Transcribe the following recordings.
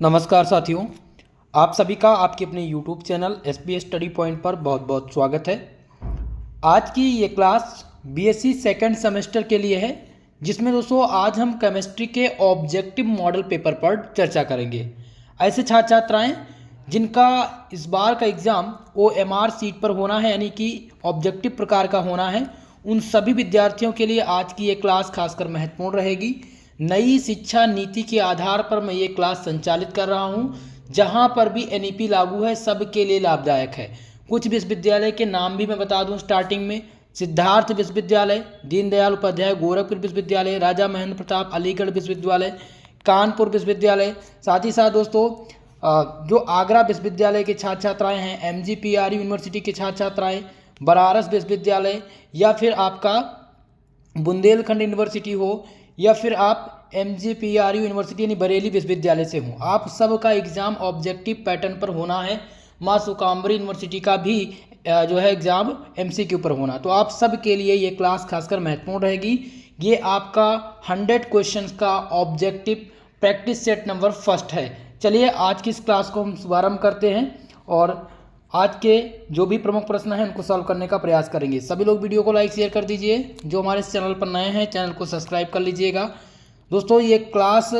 नमस्कार साथियों, आप सभी का आपके अपने YouTube channel SBS study point पर बहुत बहुत स्वागत है। आज की ये क्लास BSc सेकंड सेमेस्टर के लिए है, जिसमें दोस्तों आज हम केमिस्ट्री के ऑब्जेक्टिव मॉडल पेपर पर चर्चा करेंगे। ऐसे छात्र छात्राएँ जिनका इस बार का एग्ज़ाम OMR सीट पर होना है, यानी कि ऑब्जेक्टिव प्रकार का होना है, उन सभी विद्यार्थियों के लिए आज की ये क्लास खासकर महत्वपूर्ण रहेगी। नई शिक्षा नीति के आधार पर मैं ये क्लास संचालित कर रहा हूँ, जहाँ पर भी NEP लागू है सबके लिए लाभदायक है। कुछ विश्वविद्यालय के नाम भी मैं बता दूँ स्टार्टिंग में: सिद्धार्थ विश्वविद्यालय, दीनदयाल उपाध्याय गोरखपुर विश्वविद्यालय, राजा महेंद्र प्रताप अलीगढ़ विश्वविद्यालय, कानपुर विश्वविद्यालय। साथ ही साथ दोस्तों जो आगरा विश्वविद्यालय के छात्र छात्राएँ हैं, MGPRU यूनिवर्सिटी के छात्र छात्राएँ, बनारस विश्वविद्यालय, या फिर आपका बुंदेलखंड यूनिवर्सिटी हो, या फिर आप MGPRU यूनिवर्सिटी यानी बरेली विश्वविद्यालय से हों, आप सब का एग्ज़ाम ऑब्जेक्टिव पैटर्न पर होना है। माँ सुकाम्बरी यूनिवर्सिटी का भी जो है एग्ज़ाम MCQ पर होना। तो आप सब के लिए ये क्लास खासकर महत्वपूर्ण रहेगी। ये आपका 100 क्वेश्चंस का objective practice set number first है। चलिए आज की इस क्लास को हम शुभारंभ करते हैं और आज के जो भी प्रमुख प्रश्न हैं उनको सॉल्व करने का प्रयास करेंगे। सभी लोग वीडियो को लाइक शेयर कर दीजिए। जो हमारे इस चैनल पर नए हैं, चैनल को सब्सक्राइब कर लीजिएगा। दोस्तों ये क्लास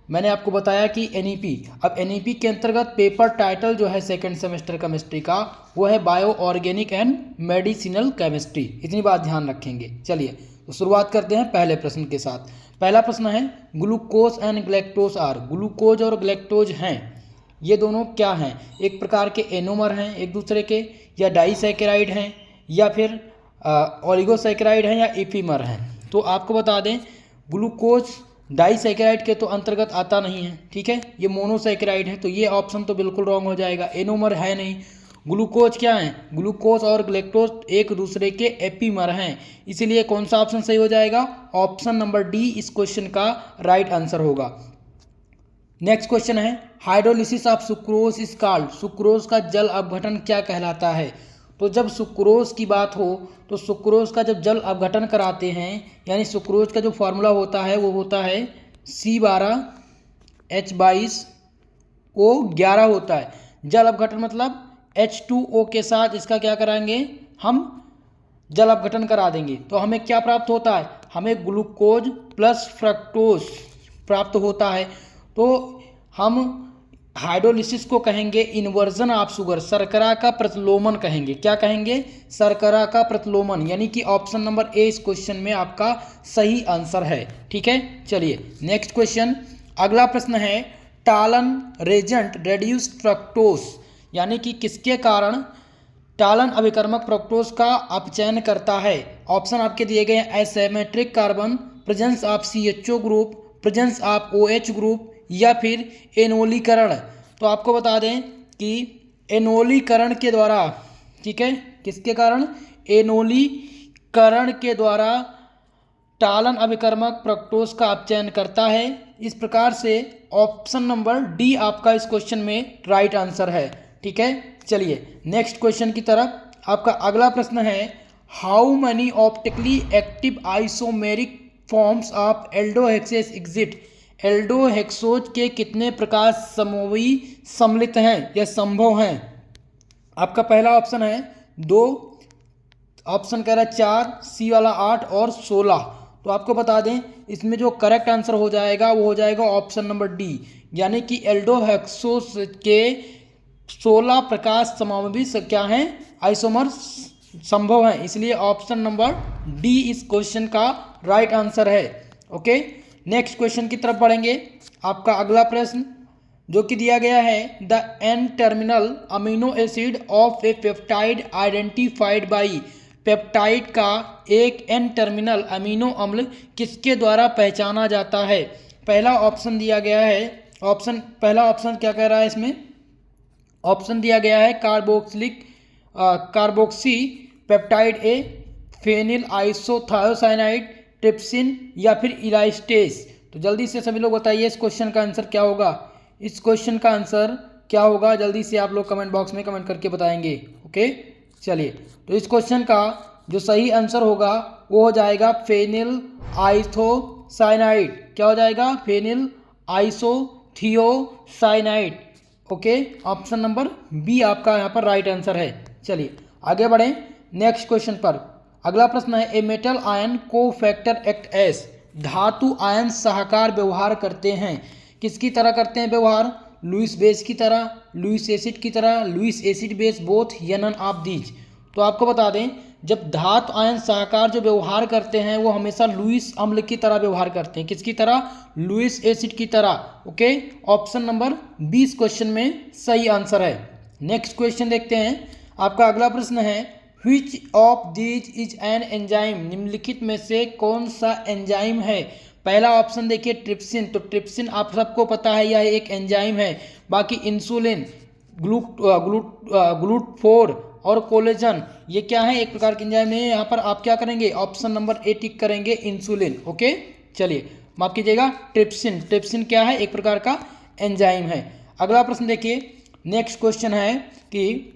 मैंने आपको बताया कि NEP, अब NEP के अंतर्गत पेपर टाइटल जो है सेकंड सेमेस्टर केमिस्ट्री का, वो है bio organic and medicinal chemistry. इतनी बात ध्यान रखेंगे। चलिए तो शुरुआत करते हैं पहले प्रश्न के साथ। पहला प्रश्न है, glucose and galactose are, glucose और ग्लैक्टोज हैं, ये दोनों क्या हैं? एक प्रकार के एनोमर हैं एक दूसरे के, या डाइसैकेराइड हैं, या फिर ओलिगोसैकेराइड हैं, या एपीमर हैं। तो आपको बता दें ग्लूकोज डाइसैकेराइड के तो अंतर्गत आता नहीं है, ठीक है, ये मोनोसैकेराइड है, तो ये ऑप्शन तो बिल्कुल रॉन्ग हो जाएगा। एनोमर है नहीं। ग्लूकोज क्या है? ग्लूकोज और ग्लैक्टोज एक दूसरे के एपीमर हैं, इसीलिए कौन सा ऑप्शन सही हो जाएगा? ऑप्शन नंबर डी इस क्वेश्चन का राइट आंसर होगा। नेक्स्ट क्वेश्चन है, hydrolysis of sucrose is called, sucrose का जल अपघटन क्या कहलाता है? तो जब सुक्रोज की बात हो तो सुक्रोज का जब जल अपघटन कराते हैं, यानी सुक्रोज का जो फॉर्मूला होता है वो होता है C12H22O11 होता है। जल अपघटन मतलब H2O के साथ इसका क्या कराएंगे? हम जल अपघटन करा देंगे, तो हमें क्या प्राप्त होता है? हमें ग्लूकोज प्लस फ्रक्टोज प्राप्त होता है। तो हम हाइड्रोलिसिस को कहेंगे इन्वर्जन ऑफ शुगर, शर्करा का प्रतिलोमन कहेंगे। क्या कहेंगे? शर्करा का प्रतिलोमन, यानी कि ऑप्शन नंबर ए इस क्वेश्चन में आपका सही आंसर है। ठीक है, चलिए नेक्स्ट क्वेश्चन। अगला प्रश्न है, टालन रेजेंट रेड्यूस फ्रक्टोज, यानी कि किसके कारण टालन अभिकर्मक फ्रक्टोज का अपचयन करता है? ऑप्शन आपके दिए गए हैं, asymmetric carbon, presence of CHO group, presence of OH group, या फिर एनोलीकरण। तो आपको बता दें कि एनोलीकरण के द्वारा, ठीक है, किसके कारण? एनोलीकरण के द्वारा टालन अभिकर्मक फ्रक्टोज का अपचयन करता है। इस प्रकार से ऑप्शन नंबर डी आपका इस क्वेश्चन में राइट आंसर है। ठीक है, चलिए नेक्स्ट क्वेश्चन की तरफ। आपका अगला प्रश्न है, how many optically active isomeric forms of aldohexoses exist, aldohexose के कितने प्रकार समूही सम्मिलित हैं या संभव हैं? आपका पहला ऑप्शन है 2, ऑप्शन कह रहा है 4, सी वाला 8 और 16। तो आपको बता दें इसमें जो करेक्ट आंसर हो जाएगा वो हो जाएगा ऑप्शन नंबर डी, यानी कि एल्डोहेक्सोज के 16 प्रकार समावि क्या हैं? आइसोमर संभव हैं, इसलिए ऑप्शन नंबर डी इस क्वेश्चन का राइट आंसर है। ओके, नेक्स्ट क्वेश्चन की तरफ बढ़ेंगे। आपका अगला प्रश्न जो कि दिया गया है, the N terminal amino acid of a peptide identified by, peptide का एक एन टर्मिनल अमीनो अम्ल किसके द्वारा पहचाना जाता है? पहला ऑप्शन दिया गया है, पहला ऑप्शन क्या कह रहा है इसमें? ऑप्शन दिया गया है कार्बोक्सी पेप्टाइड ए, फेनिल आइसोथायोसाइनाइड, ट्रिप्सिन, या फिर इलास्टेस। तो जल्दी से सभी लोग बताइए इस क्वेश्चन का आंसर क्या होगा? इस क्वेश्चन का आंसर क्या होगा? जल्दी से आप लोग कमेंट बॉक्स में कमेंट करके बताएंगे। ओके, चलिए तो इस क्वेश्चन का जो सही आंसर होगा वो हो जाएगा फेनिल आइसोसाइनाइड। क्या हो जाएगा? Phenyl iso thiocyanide. Okay, option number B आपका यहाँ पर राइट आंसर है। चलिए आगे बढ़ें नेक्स्ट क्वेश्चन पर। अगला प्रश्न है ए मेटल आयन को फैक्टर एक्ट एस। धातु आयन सहकार व्यवहार करते हैं। किसकी तरह करते हैं व्यवहार? लुईस बेस की तरह, लुईस एसिड की तरह, लुईस एसिड बेस, बोथ या नन ऑफ दीज। तो आपको बता दें जब धातु आयन सहकार जो व्यवहार करते हैं वो हमेशा लुईस अम्ल की तरह व्यवहार करते हैं। किसकी तरह? लुईस एसिड की तरह। ओके, ऑप्शन नंबर 20 क्वेश्चन में सही आंसर है। नेक्स्ट क्वेश्चन देखते हैं। आपका अगला प्रश्न है which of these is an enzyme. निम्नलिखित में से कौन सा एंजाइम है? पहला ऑप्शन देखिए ट्रिप्सिन। तो ट्रिप्सिन आप सबको पता है यह एक एंजाइम है। बाकी इंसुलिन, ग्लूट4 और कोलेजन ये क्या है? एक प्रकार के एंजाइम नहीं है। यहाँ पर आप क्या करेंगे? ऑप्शन नंबर ए टिक करेंगे, इंसुलिन। ओके, चलिए माफ कीजिएगा, ट्रिप्सिन। ट्रिप्सिन क्या है? एक प्रकार का एंजाइम है। अगला प्रश्न देखिए, नेक्स्ट क्वेश्चन है कि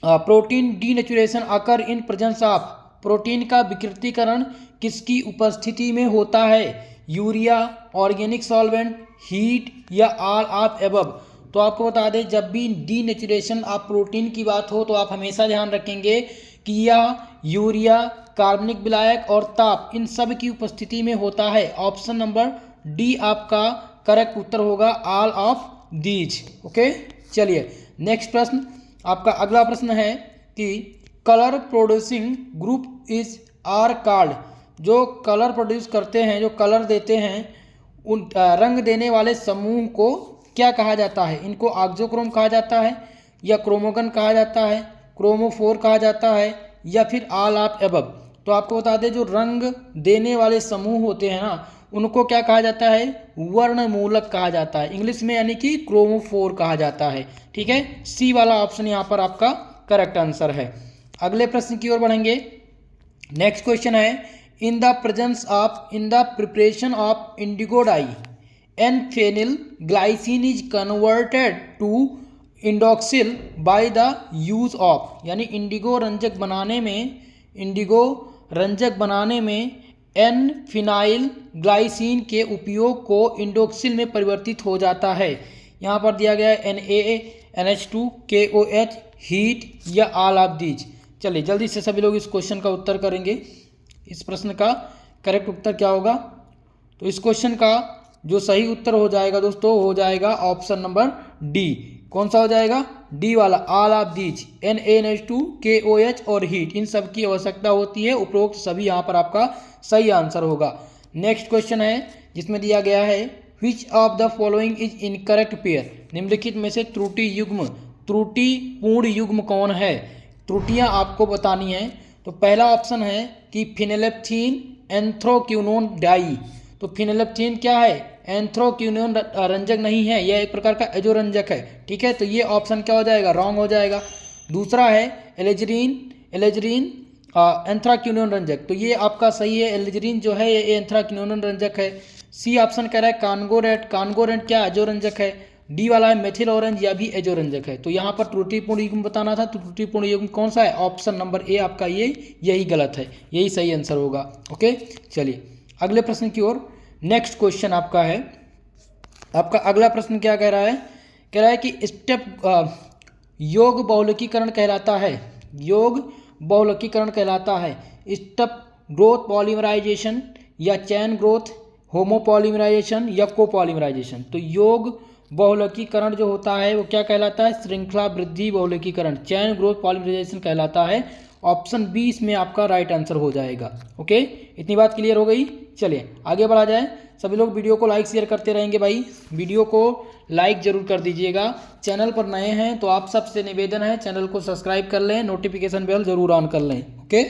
protein denaturation occur in presence of. Protein का विकृतीकरण किसकी उपस्थिति में होता है? यूरिया, ऑर्गेनिक सॉल्वेंट, हीट या ऑल ऑफ एबव। तो आपको बता दें जब भी डीनेचुरेशन ऑफ प्रोटीन की बात हो तो आप हमेशा ध्यान रखेंगे कि यह यूरिया, कार्बनिक विलायक और ताप इन सब की उपस्थिति में होता है। ऑप्शन नंबर डी आपका करेक्ट उत्तर होगा, ऑल ऑफ दीज। ओके, चलिए नेक्स्ट प्रश्न। आपका अगला प्रश्न है कि colour producing group is are called. जो कलर प्रोड्यूस करते हैं, जो कलर देते हैं, उन रंग देने वाले समूह को क्या कहा जाता है? इनको ऑक्सोक्रोम कहा जाता है या क्रोमोगन कहा जाता है, क्रोमोफोर कहा जाता है या फिर ऑल ऑफ एबव। तो आपको बता दें जो रंग देने वाले समूह होते हैं ना उनको क्या कहा जाता है? वर्णमूलक कहा जाता है इंग्लिश में, यानी कि क्रोमोफोर कहा जाता है। ठीक है, सी वाला ऑप्शन यहाँ पर आपका करेक्ट आंसर है। अगले प्रश्न की ओर बढ़ेंगे। नेक्स्ट क्वेश्चन है in the presence of, in the preparation of indigo dye N phenyl glycine is converted to indoxyl by the use of. यानी इंडिगो रंजक बनाने में एन फिनाइल ग्लाइसिन के उपयोग को इंडोक्सिल में परिवर्तित हो जाता है। यहाँ पर दिया गया है NaNH2, KOH, हीट या ऑल ऑफ दीज। चलिए जल्दी से सभी लोग इस क्वेश्चन का उत्तर करेंगे। इस प्रश्न का करेक्ट उत्तर क्या होगा? तो इस क्वेश्चन का जो सही उत्तर हो जाएगा दोस्तों, हो जाएगा ऑप्शन नंबर डी। कौन सा हो जाएगा? डी वाला, all of these. NaNH2, KOH और हीट इन सब की आवश्यकता होती है। उपरोक्त सभी यहाँ पर आपका सही आंसर होगा। नेक्स्ट क्वेश्चन है जिसमें दिया गया है which of the following is incorrect pair. निम्नलिखित में से त्रुटिपूर्ण युग्म कौन है? त्रुटियां आपको बतानी है। तो पहला ऑप्शन है कि फिनेलेप्थीन एंथ्रोक्विनोन डाई। तो फिनेलेप्थीन क्या है? एंथ्रोक्विनोन रंजक नहीं है, यह एक प्रकार का एजोरंजक है। ठीक है, तो ये ऑप्शन क्या हो जाएगा? रॉन्ग हो जाएगा। दूसरा है एलेजरीन एंथ्राक्विनोन रंजक। तो ये आपका सही है, एलेजरीन जो है ये एंथ्राक्विनोन रंजक है। सी ऑप्शन कह रहा है कानगोरेट क्या एजोरंजक है। डी वाला है मेथिल ऑरेंज, या भी एजोरंजक है। तो यहाँ पर त्रुटिपूर्ण युग्म बताना था, तो त्रुटिपूर्ण युग्म कौन सा है? ऑप्शन नंबर ए आपका यही गलत है, यही सही आंसर होगा। ओके, चलिए अगले प्रश्न की ओर। नेक्स्ट क्वेश्चन आपका है, आपका अगला प्रश्न क्या कह रहा है? कह रहा है कि योग बहुलकीकरण कहलाता है। योग बहुलकीकरण कहलाता है स्टेप ग्रोथ पॉलीमराइजेशन या चैन ग्रोथ, होमोपॉलीमराइजेशन या कोपॉलीमराइजेशन। तो योग बहुलकीकरण जो होता है वो क्या कहलाता है? श्रृंखला वृद्धि बहुलकीकरण, चैन ग्रोथ पॉलीमराइजेशन कहलाता है। ऑप्शन बी इसमें आपका राइट आंसर हो जाएगा। ओके, इतनी बात क्लियर हो गई। चलिए आगे बढ़ा जाए। सभी लोग वीडियो को लाइक शेयर करते रहेंगे भाई, वीडियो को लाइक जरूर कर दीजिएगा। चैनल पर नए हैं तो आप सबसे निवेदन है चैनल को सब्सक्राइब कर लें, नोटिफिकेशन बेल जरूर ऑन कर लें। ओके,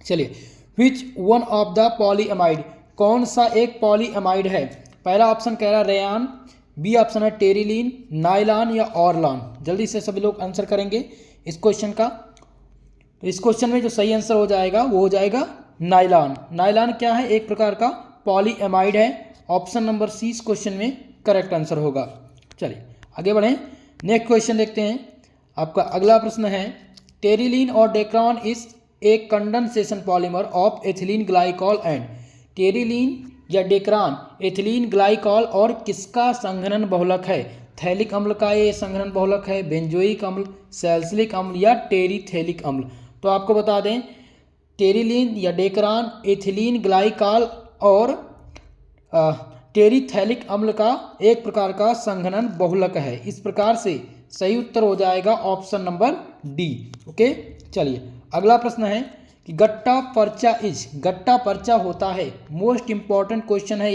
चलिए विच वन ऑफ द पॉलीएमाइड, कौन सा एक पॉलीएमाइड है? पहला ऑप्शन कह रहा है रेयान, बी ऑप्शन है टेरिलीन, नाइलॉन या ऑरलॉन। जल्दी से सभी लोग आंसर करेंगे इस क्वेश्चन का। तो इस क्वेश्चन में जो सही आंसर हो जाएगा वो हो जाएगा नाइलॉन। नाइलॉन क्या है? एक प्रकार का पॉलीएमाइड है। ऑप्शन नंबर सी इस क्वेश्चन में करेक्ट आंसर होगा। चलिए आगे बढ़ें, नेक्स्ट क्वेश्चन देखते हैं। आपका अगला प्रश्न है टेरिलीन और Dacron is a condensation polymer of ethylene glycol and. Terylene या डेक्रान, एथिलीन ग्लाइकॉल और किसका संघनन बहुलक है? थैलिक अम्ल का ये संघनन बहुलक है, बेंजोइक अम्ल, सैलिसिलिक अम्ल या टेरीथैलिक अम्ल। तो आपको बता दें टेरिलीन या डेक्रान, एथिलीन ग्लाइकॉल और टेरीथैलिक अम्ल का एक प्रकार का संघनन बहुलक है। इस प्रकार से सही उत्तर हो जाएगा ऑप्शन नंबर डी। ओके, चलिए अगला प्रश्न है कि गट्टा पर्चा होता है। मोस्ट इंपॉर्टेंट क्वेश्चन है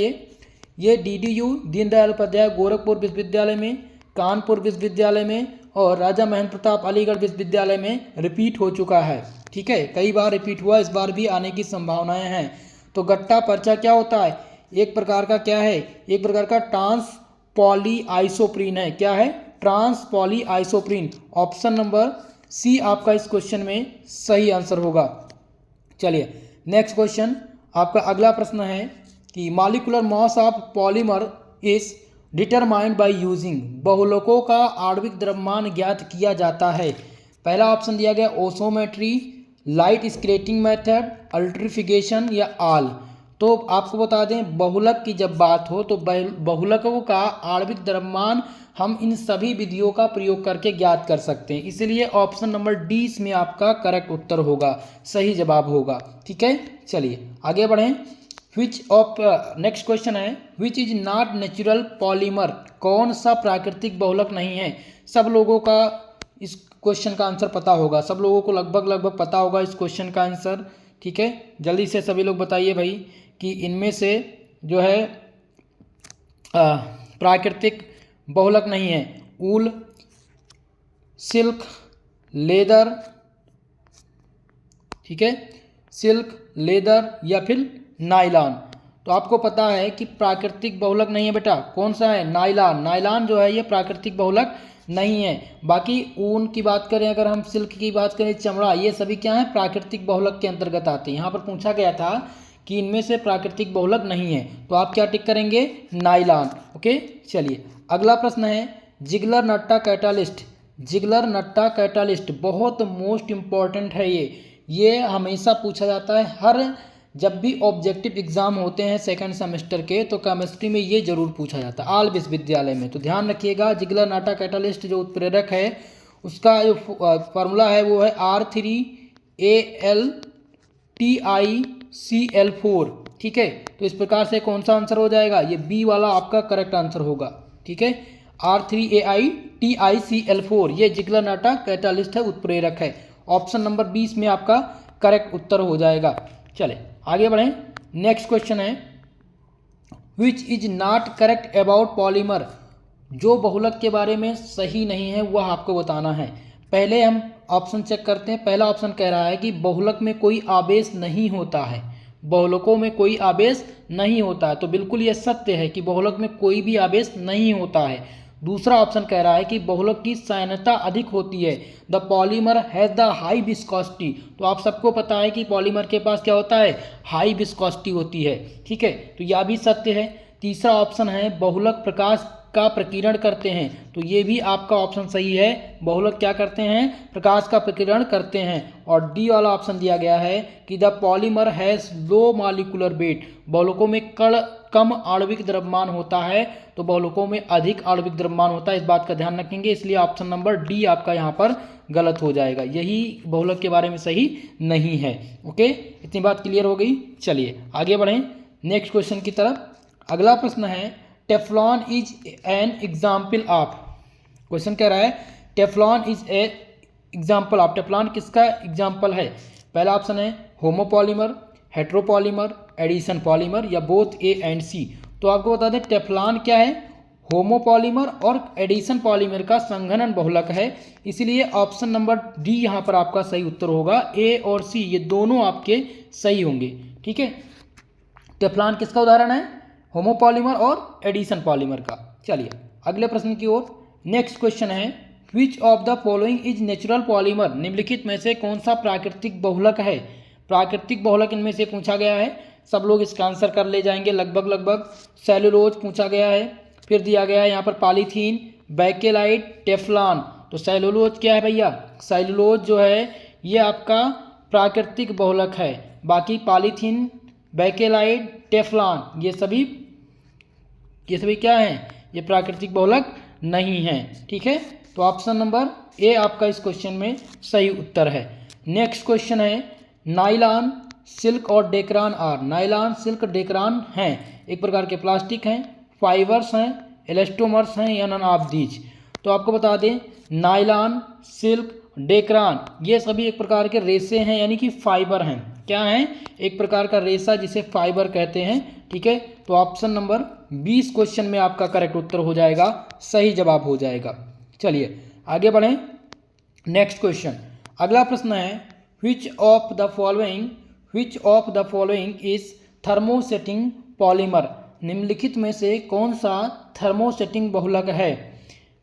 ये DDU दीनदयाल उपाध्याय गोरखपुर विश्वविद्यालय में, कानपुर विश्वविद्यालय में और राजा महेंद्र प्रताप अलीगढ़ विश्वविद्यालय में रिपीट हो चुका है। ठीक है, कई बार रिपीट हुआ, इस बार भी आने की संभावनाएं हैं। तो गट्टा पर्चा क्या होता है? एक प्रकार का क्या है? एक प्रकार का ट्रांस पॉलीआइसोप्रीन है। क्या है? ट्रांस पॉलीआइसोप्रीन। ऑप्शन नंबर सी आपका इस क्वेश्चन में सही आंसर होगा। चलिए नेक्स्ट क्वेश्चन, आपका अगला प्रश्न है कि molecular mass of polymer is determined by using. बहुलकों का आणविक द्रव्यमान ज्ञात किया जाता है। पहला ऑप्शन दिया गया ओसोमेट्री, लाइट स्केटिंग मेथड, अल्ट्रिफिकेशन या आल। तो आपको बता दें बहुलक की जब बात हो तो बहुलकों का आणविक द्रव्यमान हम इन सभी विधियों का प्रयोग करके ज्ञात कर सकते हैं, इसलिए ऑप्शन नंबर डी इसमें आपका करेक्ट उत्तर होगा, सही जवाब होगा। ठीक है, चलिए आगे बढ़ें। नेक्स्ट क्वेश्चन है which is not natural polymer. कौन सा प्राकृतिक बहुलक नहीं है? सब लोगों का इस क्वेश्चन का आंसर पता होगा, सब लोगों को लगभग पता होगा इस क्वेश्चन का आंसर। ठीक है, जल्दी से सभी लोग बताइए भाई कि इनमें से जो है प्राकृतिक बहुलक नहीं है। ऊल, सिल्क, लेदर, ठीक है, सिल्क, लेदर या फिर नायलॉन। तो आपको पता है कि प्राकृतिक बहुलक नहीं है बेटा, कौन सा है? नायलॉन। नायलॉन जो है ये प्राकृतिक बहुलक नहीं है। बाकी ऊन की बात करें, अगर हम सिल्क की बात करें, चमड़ा, ये सभी क्या है? प्राकृतिक बहुलक के अंतर्गत आते हैं। यहाँ पर पूछा गया था कि इनमें से प्राकृतिक बहुलक नहीं है, तो आप क्या टिक करेंगे? नायलॉन। ओके, चलिए अगला प्रश्न है Ziegler Natta catalyst. Ziegler Natta catalyst बहुत मोस्ट इंपॉर्टेंट है। ये हमेशा पूछा जाता है, हर जब भी ऑब्जेक्टिव एग्जाम होते हैं सेकंड सेमेस्टर के तो केमिस्ट्री में ये जरूर पूछा जाता है, आल विश्वविद्यालय में। तो ध्यान रखिएगा जिगलर नट्टा कैटालिस्ट जो उत्प्रेरक है उसका जो फार्मूला है वो है R3AlTiCl4। ठीक है, तो इस प्रकार से कौन सा आंसर हो जाएगा? ये बी वाला आपका करेक्ट आंसर होगा। ठीक है, R3AlTiCl4 ये जिगलर नट्टा कैटालिस्ट है, उत्प्रेरक है। ऑप्शन नंबर 20 में आपका करेक्ट उत्तर हो जाएगा। चले आगे बढ़ें। नेक्स्ट क्वेश्चन है which is not correct about polymer. जो बहुलक के बारे में सही नहीं है वह आपको बताना है। पहले हम ऑप्शन चेक करते हैं। पहला ऑप्शन कह रहा है कि बहुलक में कोई आवेश नहीं होता है, बहुलकों में कोई आवेश नहीं होता है। तो बिल्कुल यह सत्य है कि बहुलक में कोई भी आवेश नहीं होता है। दूसरा ऑप्शन कह रहा है कि बहुलक की सायनता अधिक होती है, the polymer has the high viscosity. तो आप सबको पता है कि पॉलीमर के पास क्या होता है? हाई विस्कोसिटी होती है। ठीक है, तो यह भी सत्य है। तीसरा ऑप्शन है बहुलक प्रकाश का प्रकीर्ण करते हैं। तो ये भी आपका ऑप्शन सही है, बहुलक क्या करते हैं? प्रकाश का प्रकीर्ण करते हैं। और डी वाला ऑप्शन दिया गया है कि the polymer has low molecular weight. बहुलकों में कम आणविक द्रव्यमान होता है, तो बहुलकों में अधिक आणविक द्रव्यमान होता है। इस बात का ध्यान रखेंगे, इसलिए ऑप्शन नंबर डी आपका यहाँ पर गलत हो जाएगा, यही बहुलक के बारे में सही नहीं है। ओके, इतनी बात क्लियर हो गई। चलिए आगे बढ़ें नेक्स्ट क्वेश्चन की तरफ। अगला प्रश्न है Teflon is an example of. Question कह रहा है Teflon is a example of. Teflon किसका एग्जाम्पल है? पहला ऑप्शन है होमोपॉलीमर, हेट्रोपॉलीमर, एडिशन पॉलीमर या बोथ ए एंड सी। तो आपको बता दें टेफ्लॉन क्या है? होमोपॉलीमर और एडिशन पॉलीमर का संघनन बहुलक है, इसलिए ऑप्शन नंबर डी यहाँ पर आपका सही उत्तर होगा। ए और सी ये दोनों आपके सही होंगे। ठीक है, टेफ्लॉन किसका उदाहरण है? होमोपॉलीमर और एडिशन पॉलीमर का। चलिए अगले प्रश्न की ओर। नेक्स्ट क्वेश्चन है which of the following is natural polymer. निम्नलिखित में से कौन सा प्राकृतिक बहुलक है? प्राकृतिक बहुलक इनमें से पूछा गया है, सब लोग इसका आंसर कर ले जाएंगे लगभग। सेलुलोज पूछा गया है, फिर दिया गया है यहाँ पर पॉलीथीन, बैकेलाइट, टेफ्लॉन। तो सेलुलोज क्या है भैया? सेलुलोज जो है ये आपका प्राकृतिक बहुलक है। बाकी पॉलीथीन, बेकेलाइट, टेफ्लॉन, ये सभी क्या हैं? ये प्राकृतिक बहुलक नहीं हैं। ठीक है, तो ऑप्शन नंबर ए आपका इस क्वेश्चन में सही उत्तर है। नेक्स्ट क्वेश्चन है नायलॉन, सिल्क और Dacron are. Nylon, silk, Dacron हैं एक प्रकार के प्लास्टिक हैं, फाइबर्स हैं, इलास्टोमर्स हैं या नन ऑफ दीज। तो आपको बता दें नायलॉन, सिल्क, डेक्रान ये सभी एक प्रकार के रेसे हैं यानी कि फाइबर हैं। क्या हैं? एक प्रकार का रेसा जिसे फाइबर कहते हैं। ठीक है, तो ऑप्शन नंबर 20 क्वेश्चन में आपका करेक्ट उत्तर हो जाएगा, सही जवाब हो जाएगा। चलिए आगे बढ़ें। नेक्स्ट क्वेश्चन, अगला प्रश्न है which of the following is thermosetting polymer. निम्नलिखित में से कौन सा थर्मोसेटिंग बहुलक है?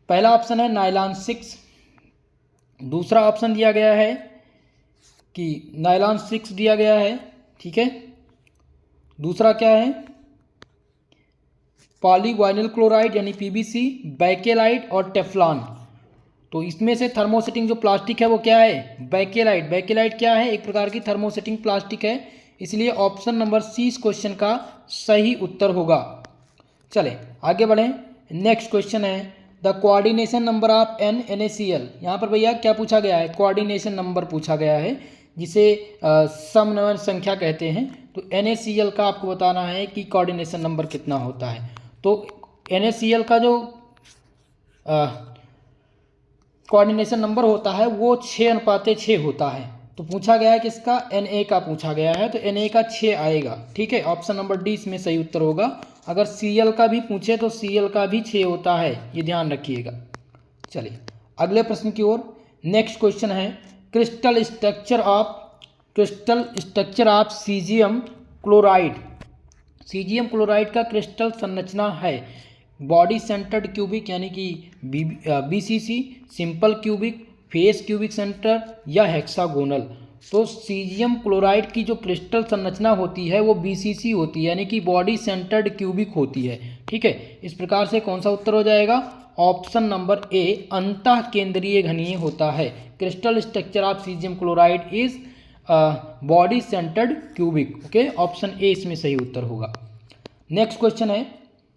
पहला ऑप्शन है नायलॉन 6, दूसरा ऑप्शन दिया गया है कि नायलॉन 6 दिया गया है। ठीक है, दूसरा क्या है? पॉलीविनाइल क्लोराइड यानी पीवीसी, बेकेलाइट और टेफ्लॉन। तो इसमें से थर्मोसेटिंग जो प्लास्टिक है वो क्या है? बेकेलाइट। बेकेलाइट क्या है? एक प्रकार की थर्मोसेटिंग प्लास्टिक है, इसलिए ऑप्शन नंबर सी इस क्वेश्चन का सही उत्तर होगा। चलें आगे बढ़ें। नेक्स्ट क्वेश्चन है the coordination number of NaCl। यहाँ पर भैया क्या पूछा गया है? कोऑर्डिनेशन नंबर पूछा गया है, जिसे समन्वय संख्या कहते हैं। तो NaCl का आपको बताना है कि कोऑर्डिनेशन नंबर कितना होता है। तो NaCl का जो कोऑर्डिनेशन नंबर होता है वो 6:6 होता है। तो पूछा गया है किसका? Na का पूछा गया है, तो Na का 6 आएगा। ठीक है, ऑप्शन नंबर डी इसमें सही उत्तर होगा। अगर Cl का भी पूछे तो Cl का भी 6 होता है, ये ध्यान रखिएगा। चलिए अगले प्रश्न की ओर। नेक्स्ट क्वेश्चन है crystal structure of caesium chloride. Caesium chloride का क्रिस्टल संरचना है बॉडी सेंटर्ड क्यूबिक यानी कि BCC, simple cubic, face cubic centre या हेक्सागोनल। तो सीजियम क्लोराइड की जो क्रिस्टल संरचना होती है वो BCC होती है यानी कि बॉडी सेंटर्ड क्यूबिक होती है। ठीक है, इस प्रकार से कौन सा उत्तर हो जाएगा? ऑप्शन नंबर ए अंतः केंद्रीय घनीय होता है। Crystal structure of caesium chloride is body centred cubic. Okay, option A इसमें सही उत्तर होगा। नेक्स्ट क्वेश्चन है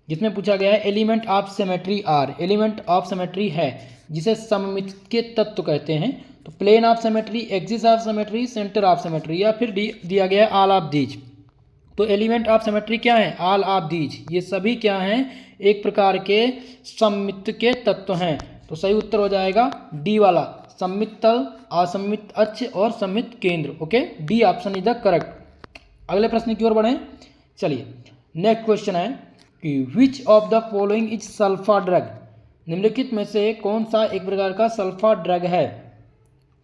जिसमें पूछा गया है element of symmetry are. Element of symmetry है जिसे सममित के तत्व कहते हैं। तो plane of symmetry, axis of symmetry, centre of symmetry या फिर दिया गया है ऑल ऑफ दीज। तो एलिमेंट ऑफ सिमेट्री क्या है? All of these. ये सभी क्या हैं? एक प्रकार के सममित के तत्व हैं। तो सही उत्तर हो जाएगा डी वाला, सममित तल, असममित अक्ष और सममित केंद्र। Okay, D option is the correct. अगले प्रश्न की ओर बढ़ें। चलिए नेक्स्ट क्वेश्चन है कि which of the following is sulfa drug. निम्नलिखित में से कौन सा एक प्रकार का सल्फा ड्रग है?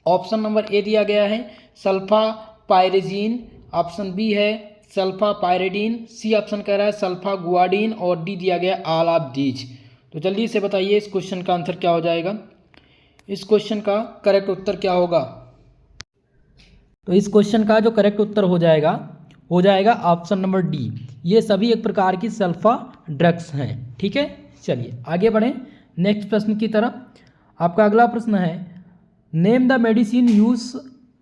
ऑप्शन नंबर ए दिया गया है सल्फा पायरेजीन, ऑप्शन बी है सल्फा पायरेडीन, सी ऑप्शन कह रहा है सल्फा गुआडीन और डी दिया गया ऑल ऑफ दीज। तो जल्दी से बताइए इस क्वेश्चन का आंसर क्या हो जाएगा? इस क्वेश्चन का करेक्ट उत्तर क्या होगा? तो इस क्वेश्चन का जो करेक्ट उत्तर हो जाएगा ऑप्शन नंबर डी। ये सभी एक प्रकार की सल्फा ड्रग्स हैं। ठीक है, चलिए आगे बढ़ें नेक्स्ट प्रश्न की तरफ। आपका अगला प्रश्न है name the medicine use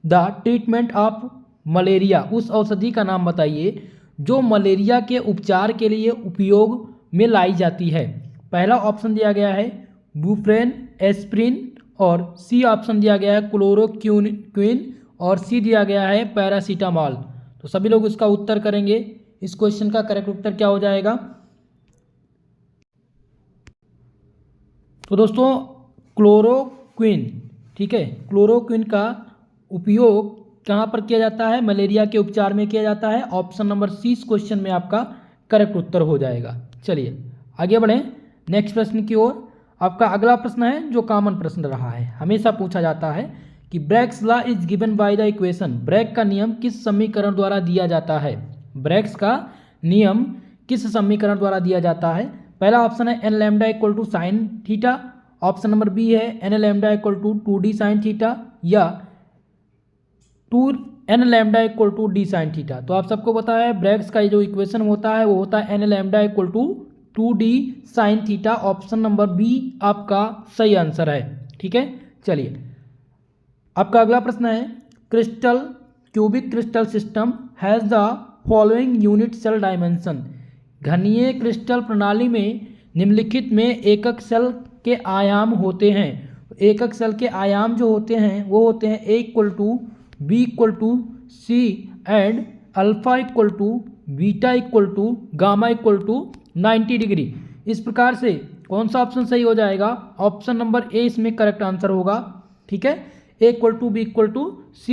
the treatment of malaria. उस औषधि का नाम बताइए जो मलेरिया के उपचार के लिए उपयोग में लाई जाती है। पहला ऑप्शन दिया गया है बुप्रेन, एस्प्रिन और सी ऑप्शन दिया गया है क्लोरोक्विन और सी दिया गया है पैरासीटामॉल। तो सभी लोग इसका उत्तर करेंगे। इस क्वेश्चन का करेक्ट उत्तर क्या हो जाएगा? तो दोस्तों क्लोरोक्विन। ठीक है, क्लोरोक्विन का उपयोग कहाँ पर किया जाता है? मलेरिया के उपचार में किया जाता है। ऑप्शन नंबर सी इस क्वेश्चन में आपका करेक्ट उत्तर हो जाएगा। चलिए आगे बढ़ें नेक्स्ट प्रश्न की ओर। आपका अगला प्रश्न है जो कॉमन प्रश्न रहा है, हमेशा पूछा जाता है कि Bragg's law is given by the equation. Bragg का नियम किस समीकरण द्वारा दिया जाता है? ब्रैग्स का नियम किस समीकरण द्वारा दिया जाता है? पहला ऑप्शन है N lambda equal to sine theta, option number B है N lambda equal to 2d sine theta या 2n lambda equal to D sine theta. तो आप सबको पता है ब्रैग्स का जो इक्वेशन होता है वो होता है N lambda equal to 2d sine theta. Option number B आपका सही आंसर है। ठीक है, चलिए आपका अगला प्रश्न है cubic crystal system has the following unit cell dimension. घनीय क्रिस्टल प्रणाली में निम्नलिखित में एकक सेल के आयाम होते हैं। एकक सेल के आयाम जो होते हैं वो होते हैं A equal to B equal to C and alpha equal to beta equal to gamma equal to 90 degree. इस प्रकार से कौन सा ऑप्शन सही हो जाएगा? ऑप्शन नंबर ए इसमें करेक्ट आंसर होगा। ठीक है, A equal to B equal to C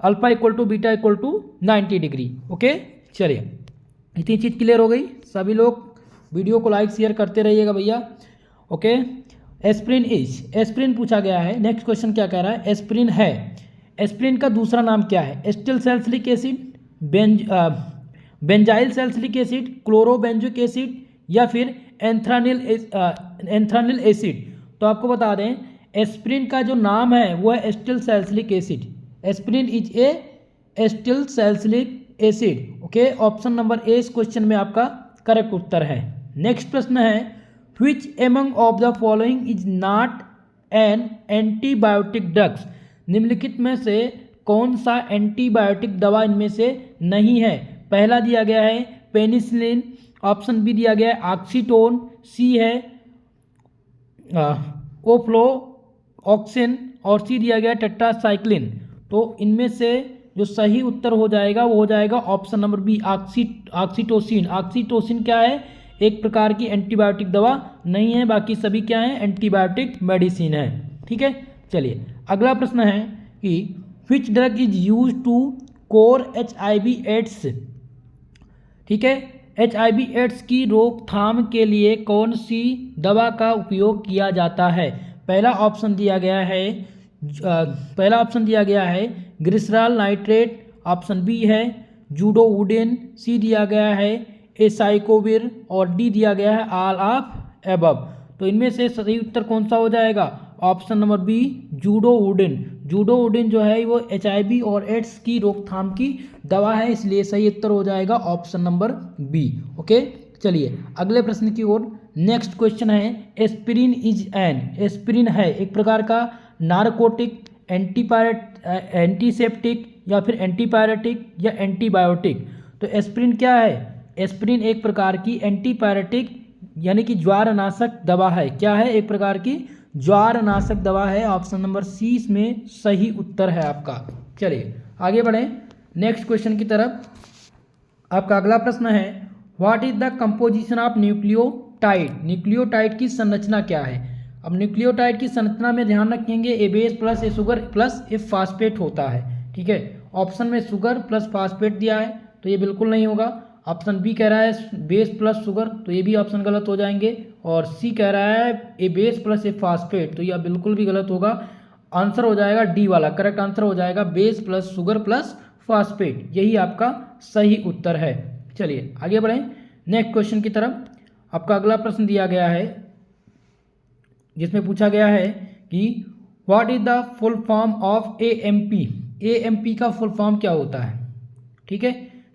alpha equal to beta equal to 90 degree. Okay, चलिए इतनी चीज़ क्लियर हो गई। सभी लोग वीडियो को लाइक शेयर करते रहिएगा भैया। ओके, एस्प्रिन इज, एस्प्रिन पूछा गया है। नेक्स्ट क्वेश्चन क्या कह रहा है? एस्प्रिन है, एस्प्रिन का दूसरा नाम क्या है? Acetyl salicylic acid, benzyl salicylic acid, chlorobenzoic acid या फिर एंथ्रानिल एसिड। तो आपको बता दें एस्प्रिन का जो नाम है वो है acetyl salicylic acid. Aspirin is a acetyl salicylic acid. Okay, option number A इस क्वेश्चन में आपका करेक्ट उत्तर है। नेक्स्ट प्रश्न है which among of the following is not an antibiotic drugs. निम्नलिखित में से कौन सा एंटीबायोटिक दवा इनमें से नहीं है? पहला दिया गया है पेनिसिलिन, ऑप्शन बी दिया गया है ऑक्सीटोन, सी है ओफ्लोक्सिन और सी दिया गया है टेट्रासाइक्लिन। तो इनमें से जो सही उत्तर हो जाएगा वो हो जाएगा option number B oxytocin. Oxytocin क्या है? एक प्रकार की एंटीबायोटिक दवा नहीं है, बाकी सभी क्या है? एंटीबायोटिक मेडिसिन है। ठीक है, चलिए अगला प्रश्न है कि which drug is use to cure HIV AIDS. ठीक है, HIV एड्स की रोकथाम के लिए कौन सी दवा का उपयोग किया जाता है? पहला ऑप्शन दिया गया है ग्लिसरॉल नाइट्रेट, ऑप्शन बी है जूडोवुडिन, सी दिया गया है एसाइकोविर और डी दिया गया है ऑल ऑफ एबव। तो इनमें से सही उत्तर कौन सा हो जाएगा? Option number B zidovudine. Zidovudine जो है वो HIV और एड्स की रोकथाम की दवा है, इसलिए सही उत्तर हो जाएगा ऑप्शन नंबर बी। ओके, चलिए अगले प्रश्न की ओर। नेक्स्ट क्वेश्चन है एस्पिरिन इज एन। एस्पिरिन है एक प्रकार का नारकोटिक, एंटीसेप्टिक या फिर एंटीपायरेटिक या एंटीबायोटिक। तो एस्पिरिन क्या है? एस्पिरिन एक प्रकार की एंटीपायरेटिक यानी कि ज्वारनाशक दवा है। क्या है? एक प्रकार की ज्वारनाशक दवा है। ऑप्शन नंबर सी इसमें सही उत्तर है आपका। चलिए आगे बढ़ें नेक्स्ट क्वेश्चन की तरफ। आपका अगला प्रश्न है what is the composition of nucleotide. Nucleotide की संरचना क्या है? अब न्यूक्लियोटाइड की संरचना में ध्यान रखेंगे ए बेस प्लस ए शुगर प्लस ए फास्फेट होता है। ठीक है, ऑप्शन में शुगर प्लस फास्फेट दिया है तो ये बिल्कुल नहीं होगा। ऑप्शन बी कह रहा है बेस प्लस शुगर, तो ये भी ऑप्शन गलत हो जाएंगे। और सी कह रहा है ए बेस प्लस ए फास्फेट, तो यह बिल्कुल भी गलत होगा। आंसर हो जाएगा डी वाला, करेक्ट आंसर हो जाएगा base plus sugar plus phosphate, यही आपका सही उत्तर है। चलिए आगे बढ़ें नेक्स्ट क्वेश्चन की तरफ। आपका अगला प्रश्न दिया गया है जिसमें पूछा गया है कि what is the full form of AMP। AMP का फुल फॉर्म क्या होता है? ठीक है,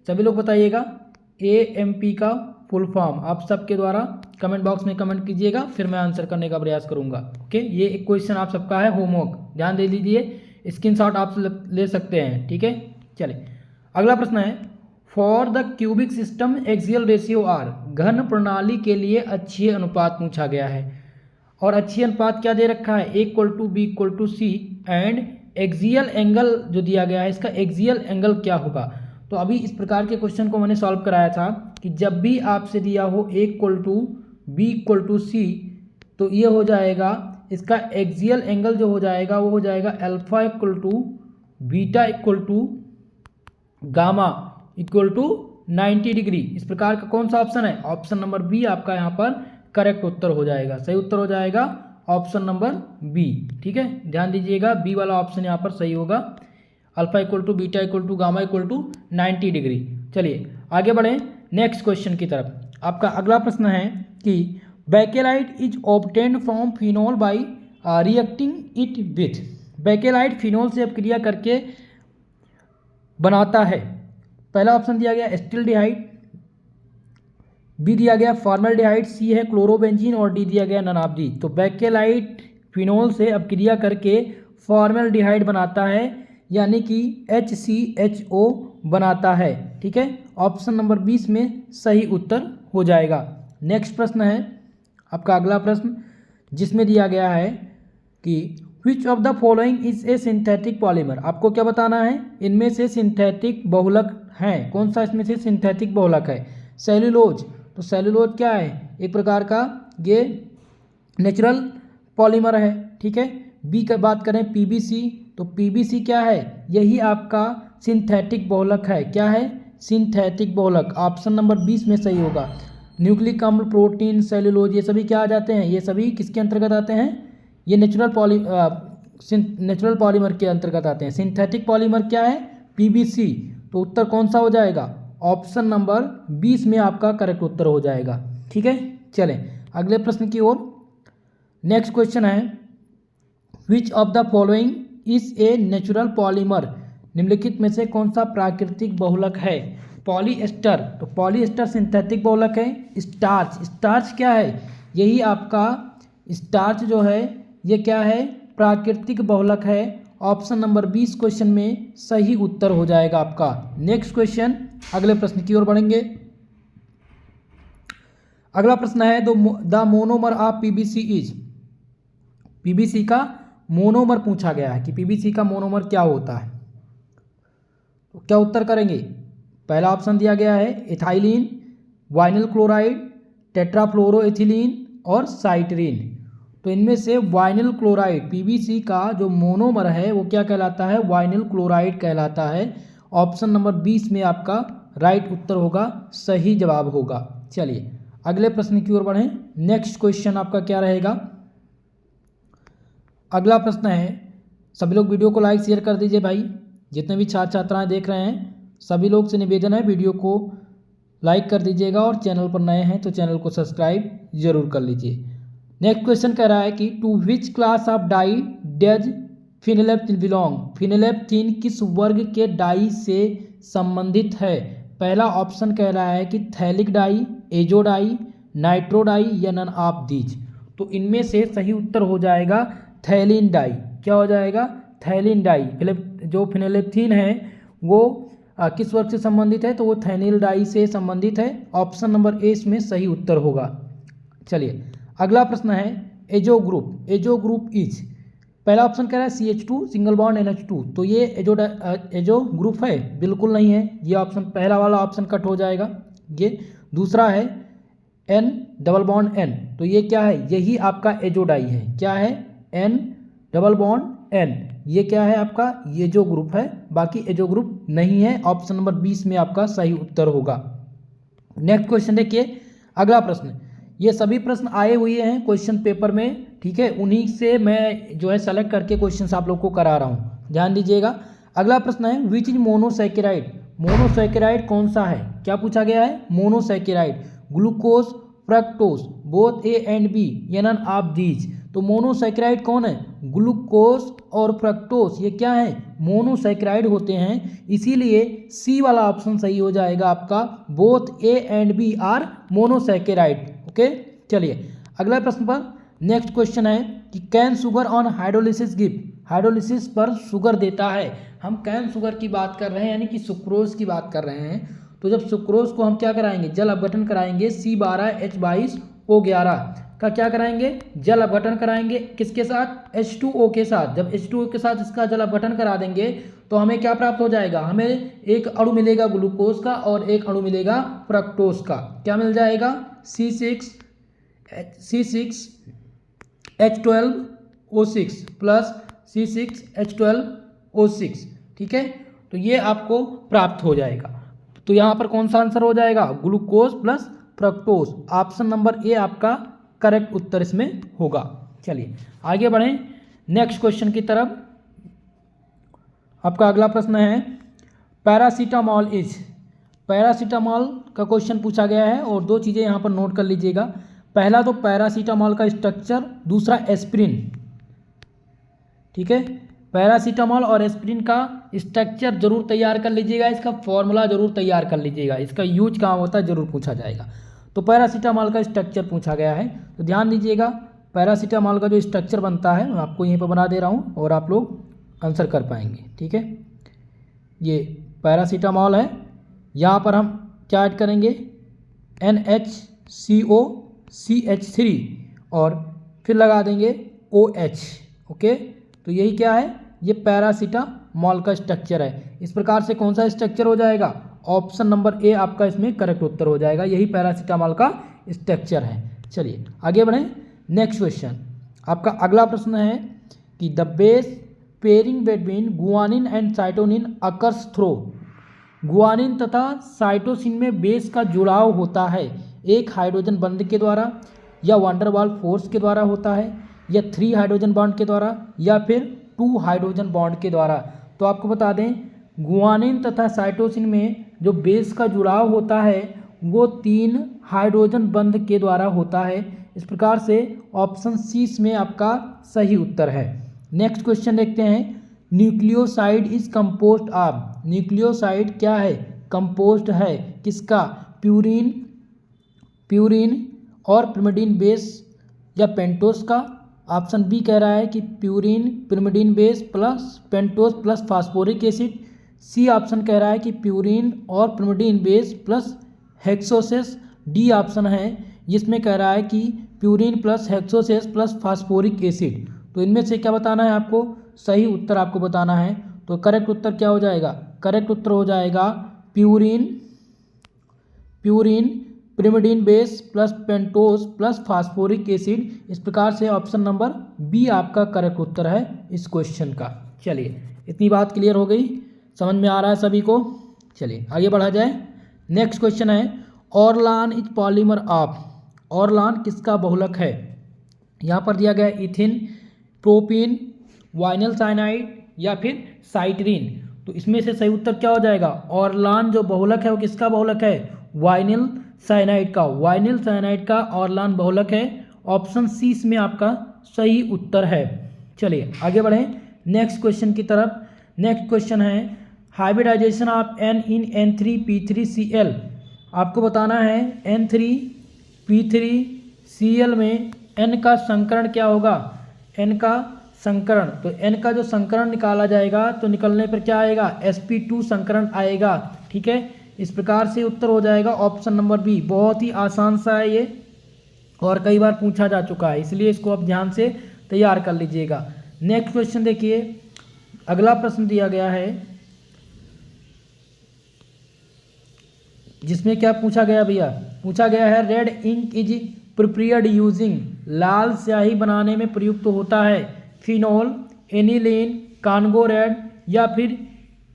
सभी लोग बताइएगा AMP का फुल फॉर्म आप सबके द्वारा कमेंट बॉक्स में कमेंट कीजिएगा, फिर मैं आंसर करने का प्रयास करूंगा। ओके, ये एक क्वेश्चन आप सबका है होमवर्क, ध्यान दे लीजिए, स्क्रीनशॉट आप ले सकते हैं। ठीक है, चलिए अगला प्रश्न है for the cubic system axial ratio are. घन प्रणाली के लिए अक्षीय अनुपात पूछा गया है और अक्षीय अनुपात क्या दे रखा है? A equal to B equal to C and axial angle जो दिया गया है इसका एक्सियल एंगल क्या होगा? तो अभी इस प्रकार के क्वेश्चन को मैंने सॉल्व कराया था कि जब भी आपसे दिया हो A equal to B equal to C तो ये हो जाएगा इसका एक्सियल एंगल जो हो जाएगा वो हो जाएगा alpha equal to beta equal to gamma equal to 90 degree. इस प्रकार का कौन सा ऑप्शन है? ऑप्शन नंबर बी आपका यहाँ पर करेक्ट उत्तर हो जाएगा, सही उत्तर हो जाएगा ऑप्शन नंबर बी। ठीक है, ध्यान दीजिएगा बी वाला ऑप्शन यहाँ पर सही होगा, alpha equal to beta equal to gamma equal to 90 degree. चलिए आगे बढ़ें नेक्स्ट क्वेश्चन की तरफ। आपका अगला प्रश्न है कि bakelite is obtained from phenol bye reacting it with. Bakelite phenol से अपक्रिया करके बनाता है। पहला ऑप्शन दिया गया एस्टिल्डिहाइड, बी दिया गया फॉर्मल्डिहाइड, सी है क्लोरोबेंजीन और डी दिया गया नन ऑफ दी। तो बेकेलाइट फिनॉल से अपक्रिया करके फॉर्मल्डिहाइड बनाता है यानी कि HCHO बनाता है। ठीक है, ऑप्शन नंबर 20 में सही उत्तर हो जाएगा। नेक्स्ट प्रश्न है आपका अगला प्रश्न, जिसमें दिया गया है कि which of the following is a synthetic polymer. आपको क्या बताना है, इनमें से सिंथेटिक बहुलक हैं, कौन सा इसमें से सिंथेटिक बहुलक है। सेल्यूलोज, तो सेल्यूलोज क्या है, एक प्रकार का ये नेचुरल पॉलीमर है, ठीक है। बी का बात करें पीबीसी, तो पीबीसी क्या है, यही आपका सिंथेटिक बहुलक है। क्या है, सिंथेटिक बहुलक। ऑप्शन नंबर 20 में सही होगा। न्यूक्लिक अम्ल, प्रोटीन, सेल्यूलोज, ये सभी क्या आ जाते हैं, ये सभी किसके अंतर्गत आते हैं, ये नेचुरल पॉलीमर के अंतर्गत आते हैं। सिंथेटिक पॉलीमर क्या है, पीबीसी। तो उत्तर कौन सा हो जाएगा, ऑप्शन नंबर 20 में आपका करेक्ट उत्तर हो जाएगा, ठीक है। चलें अगले प्रश्न की ओर। नेक्स्ट क्वेश्चन है which of the following is a natural polymer. निम्नलिखित में से कौन सा प्राकृतिक बहुलक है। पॉलीएस्टर, तो पॉलीएस्टर सिंथेटिक बहुलक है। स्टार्च, स्टार्च क्या है, यही आपका स्टार्च जो है ये क्या है, प्राकृतिक बहुलक है। ऑप्शन नंबर 20 क्वेश्चन में सही उत्तर हो जाएगा आपका। नेक्स्ट क्वेश्चन, अगले प्रश्न की ओर बढ़ेंगे। अगला प्रश्न है the monomer of PVC is. PVC का मोनोमर पूछा गया है कि पीबीसी का मोनोमर क्या होता है। तो क्या उत्तर करेंगे, पहला ऑप्शन दिया गया है इथाइलिन, वाइनिल क्लोराइड, टेट्राफ्लोरोएथिलीन और साइटरीन। तो इनमें से वाइनिल क्लोराइड, पीबीसी का जो मोनोमर है वो क्या कहलाता है, वाइनिल क्लोराइड कहलाता है। ऑप्शन नंबर 20 में आपका राइट उत्तर होगा, सही जवाब होगा। चलिए अगले प्रश्न की ओर बढ़ें। नेक्स्ट क्वेश्चन आपका क्या रहेगा, अगला प्रश्न है, सभी लोग वीडियो को लाइक शेयर कर दीजिए भाई, जितने भी छात्र छात्राएं देख रहे हैं सभी लोग से निवेदन है वीडियो को लाइक कर दीजिएगा और चैनल पर नए हैं तो चैनल को सब्सक्राइब जरूर कर लीजिए। नेक्स्ट क्वेश्चन कह रहा है कि to which class of dye does phenolphthalein belong. Phenolphthalein किस वर्ग के डाई से संबंधित है। पहला ऑप्शन कह रहा है कि phthalic dye, azo dye, nitro dye या नन ऑफ दीज। तो इनमें से सही उत्तर हो जाएगा थैलिन डाई। क्या हो जाएगा, थैलिन डाई। जो फिनेलेप्थीन है वो किस वर्ग से संबंधित है, तो वो थैनिल डाई से संबंधित है। ऑप्शन नंबर ए इसमें सही उत्तर होगा। चलिए अगला प्रश्न है azo group. Azo group is, पहला ऑप्शन कह रहा है CH2 सिंगल बॉन्ड NH2, तो ये एजो ग्रुप है, बिल्कुल नहीं है। ये ऑप्शन पहला वाला ऑप्शन कट हो जाएगा। ये दूसरा है N डबल बॉन्ड N, तो ये क्या है, यही आपका एजो डाई है। क्या है, N डबल बॉन्ड N, ये क्या है आपका, ये जो ग्रुप है, बाकी एजो ग्रुप नहीं है। ऑप्शन नंबर 20 में आपका सही उत्तर होगा। नेक्स्ट क्वेश्चन देखिए, अगला प्रश्न, ये सभी प्रश्न आए हुए हैं क्वेश्चन पेपर में, ठीक है, उन्हीं से मैं जो है सेलेक्ट करके क्वेश्चन आप लोग को करा रहा हूँ, ध्यान दीजिएगा। अगला प्रश्न है विच इज मोनोसैकेराइड। मोनोसैकेराइड कौन सा है, क्या पूछा गया है, monosaccharide. Glucose, fructose, both A and B या नन ऑफ दीज। तो मोनोसैकेराइड कौन है, ग्लूकोज और फ्रक्टोज, ये क्या है, मोनोसैकेराइड होते हैं। इसीलिए सी वाला ऑप्शन सही हो जाएगा आपका, both A and B are monosaccharide. Okay, चलिए अगला प्रश्न पर। नेक्स्ट क्वेश्चन है कि cane sugar on hydrolysis give. Hydrolysis पर शुगर देता है। हम कैन शुगर की बात कर रहे हैं, यानी कि सुक्रोज की बात कर रहे हैं। तो जब सुक्रोज को हम क्या कराएंगे, जल अपघटन कराएंगे, C12H22O11 का क्या कराएंगे, जल अपघटन कराएंगे। किसके साथ, H2O के साथ। जब H2O के साथ इसका जल अपघटन करा देंगे तो हमें क्या प्राप्त हो जाएगा, हमें एक अणु मिलेगा ग्लूकोज का और एक अणु मिलेगा फ्रक्टोज का। क्या मिल जाएगा, C6H12O6 प्लस C6H12O6, ठीक है। तो ये आपको प्राप्त हो जाएगा। तो यहाँ पर कौन सा आंसर हो जाएगा, glucose plus fructose. Option number ए आपका करेक्ट उत्तर इसमें होगा। चलिए आगे बढ़ें नेक्स्ट क्वेश्चन की तरफ। आपका अगला प्रश्न है पैरासीटामॉल इज। पैरासीटामॉल का क्वेश्चन पूछा गया है और दो चीज़ें यहाँ पर नोट कर लीजिएगा। पहला तो पैरासीटामॉल का स्ट्रक्चर, दूसरा एस्पिरिन, ठीक है। पैरासीटामॉल और एस्पिरिन का स्ट्रक्चर जरूर तैयार कर लीजिएगा, इसका फॉर्मूला जरूर तैयार कर लीजिएगा, इसका यूज कहाँ होता है जरूर पूछा जाएगा। तो पैरासीटामॉल का स्ट्रक्चर पूछा गया है, तो ध्यान दीजिएगा। पैरासीटामॉल का जो स्ट्रक्चर बनता है मैं आपको यहीं पर बना दे रहा हूँ और आप लोग आंसर कर पाएंगे, ठीक है। ये पैरासीटामॉल है, यहाँ पर हम क्या ऐड करेंगे, NHCOCH3 और फिर लगा देंगे OH। ओके, तो यही क्या है, ये पैरासीटामॉल का स्ट्रक्चर है। इस प्रकार से कौन सा स्ट्रक्चर हो जाएगा, ऑप्शन नंबर ए आपका इसमें करेक्ट उत्तर हो जाएगा। यही पैरासीटामॉल का स्ट्रक्चर है। चलिए आगे बढ़ें। नेक्स्ट क्वेश्चन, आपका अगला प्रश्न है कि the base pairing between guanine and cytosine occurs through. Guanine तथा साइटोसिन में बेस का जुड़ाव होता है एक हाइड्रोजन बंध के द्वारा, या वंडरवाल फोर्स के द्वारा होता है, या 3 हाइड्रोजन बॉन्ड के द्वारा, या फिर 2 हाइड्रोजन बॉन्ड के द्वारा। तो आपको बता दें, गुआनिन तथा साइटोसिन में जो बेस का जुड़ाव होता है वो 3 हाइड्रोजन बंध के द्वारा होता है। इस प्रकार से ऑप्शन सी में आपका सही उत्तर है। नेक्स्ट क्वेश्चन देखते हैं। Nucleoside is composed of. Nucleoside क्या है, कंपोज्ड है किसका, प्यूरिन और पिरिमिडीन बेस या पेंटोस का। ऑप्शन बी कह रहा है कि purine, pyrimidine base plus pentose plus phosphoric acid. C option कह रहा है कि प्यूरिन और pyrimidine base plus hexoses. D option है जिसमें कह रहा है कि purine plus hexoses plus phosphoric acid. तो इनमें से क्या बताना है आपको, सही उत्तर आपको बताना है। तो करेक्ट उत्तर क्या हो जाएगा, करेक्ट उत्तर हो जाएगा purine pyrimidine base plus pentose plus phosphoric acid. इस प्रकार से ऑप्शन नंबर बी आपका करेक्ट उत्तर है इस क्वेश्चन का। चलिए इतनी बात क्लियर हो गई, समझ में आ रहा है सभी को। चलिए आगे बढ़ा जाए। नेक्स्ट क्वेश्चन है, ऑरलान इज पॉलीमर ऑफ। ऑरलान किसका बहुलक है। यहाँ पर दिया गया इथिन, प्रोपीन, वाइनल साइनाइड या फिर साइट्रीन। तो इसमें से सही उत्तर क्या हो जाएगा, ऑरलान जो बहुलक है वो किसका बहुलक है, वाइनल साइनाइड का। वाइनल साइनाइड का ऑरलान बहुलक है। ऑप्शन सी में आपका सही उत्तर है। चलिए आगे बढ़ें नेक्स्ट क्वेश्चन की तरफ। नेक्स्ट क्वेश्चन है, hybridization of N in N3P3Cl। आपको बताना है N3P3Cl में N का संकरण क्या होगा, N का संकरण। तो N का जो संकरण निकाला जाएगा तो निकलने पर क्या आएगा, sp2 संकरण आएगा। ठीक है, इस प्रकार से उत्तर हो जाएगा ऑप्शन नंबर बी। बहुत ही आसान सा है ये और कई बार पूछा जा चुका है, इसलिए इसको आप ध्यान से तैयार कर लीजिएगा। नेक्स्ट क्वेश्चन देखिए, अगला प्रश्न दिया गया है जिसमें क्या पूछा गया भैया, पूछा गया है red ink is prepared using. लाल स्याही बनाने में प्रयुक्त होता है फिनोल, एनिलीन, कांगो रेड या फिर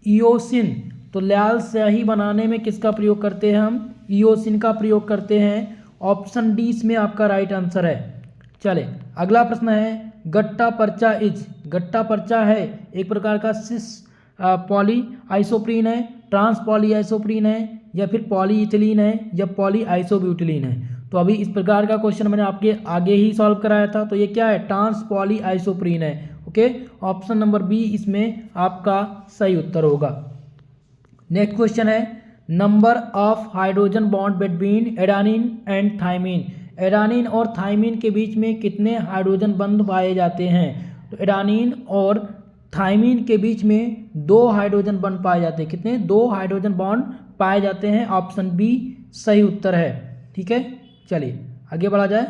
इयोसिन। तो लाल स्याही बनाने में किसका प्रयोग करते हैं हम, इयोसिन का प्रयोग करते हैं। ऑप्शन डी इसमें आपका राइट आंसर है। चले अगला प्रश्न है, गट्टा पर्चा इज। गट्टा पर्चा है एक प्रकार का सिस पॉली आइसोप्रीन है, ट्रांस पॉली आइसोप्रीन है या फिर पॉलीइथिलीन है या पॉली आइसोब्यूटिलीन है। तो अभी इस प्रकार का क्वेश्चन मैंने आपके आगे ही सॉल्व कराया था। तो ये क्या है, ट्रांस पॉली आइसोप्रीन है। ओके, ऑप्शन नंबर बी इसमें आपका सही उत्तर होगा। नेक्स्ट क्वेश्चन है, number of hydrogen bond between adenine and thymine. Adenine और थाइमिन के बीच में कितने हाइड्रोजन बंध पाए जाते हैं। तो एडानिन और थाइमिन के बीच में 2 हाइड्रोजन बॉन्ड पाए जाते हैं। कितने, 2 हाइड्रोजन बॉन्ड पाए जाते हैं। ऑप्शन बी सही उत्तर है। ठीक है, चलिए आगे बढ़ा जाए।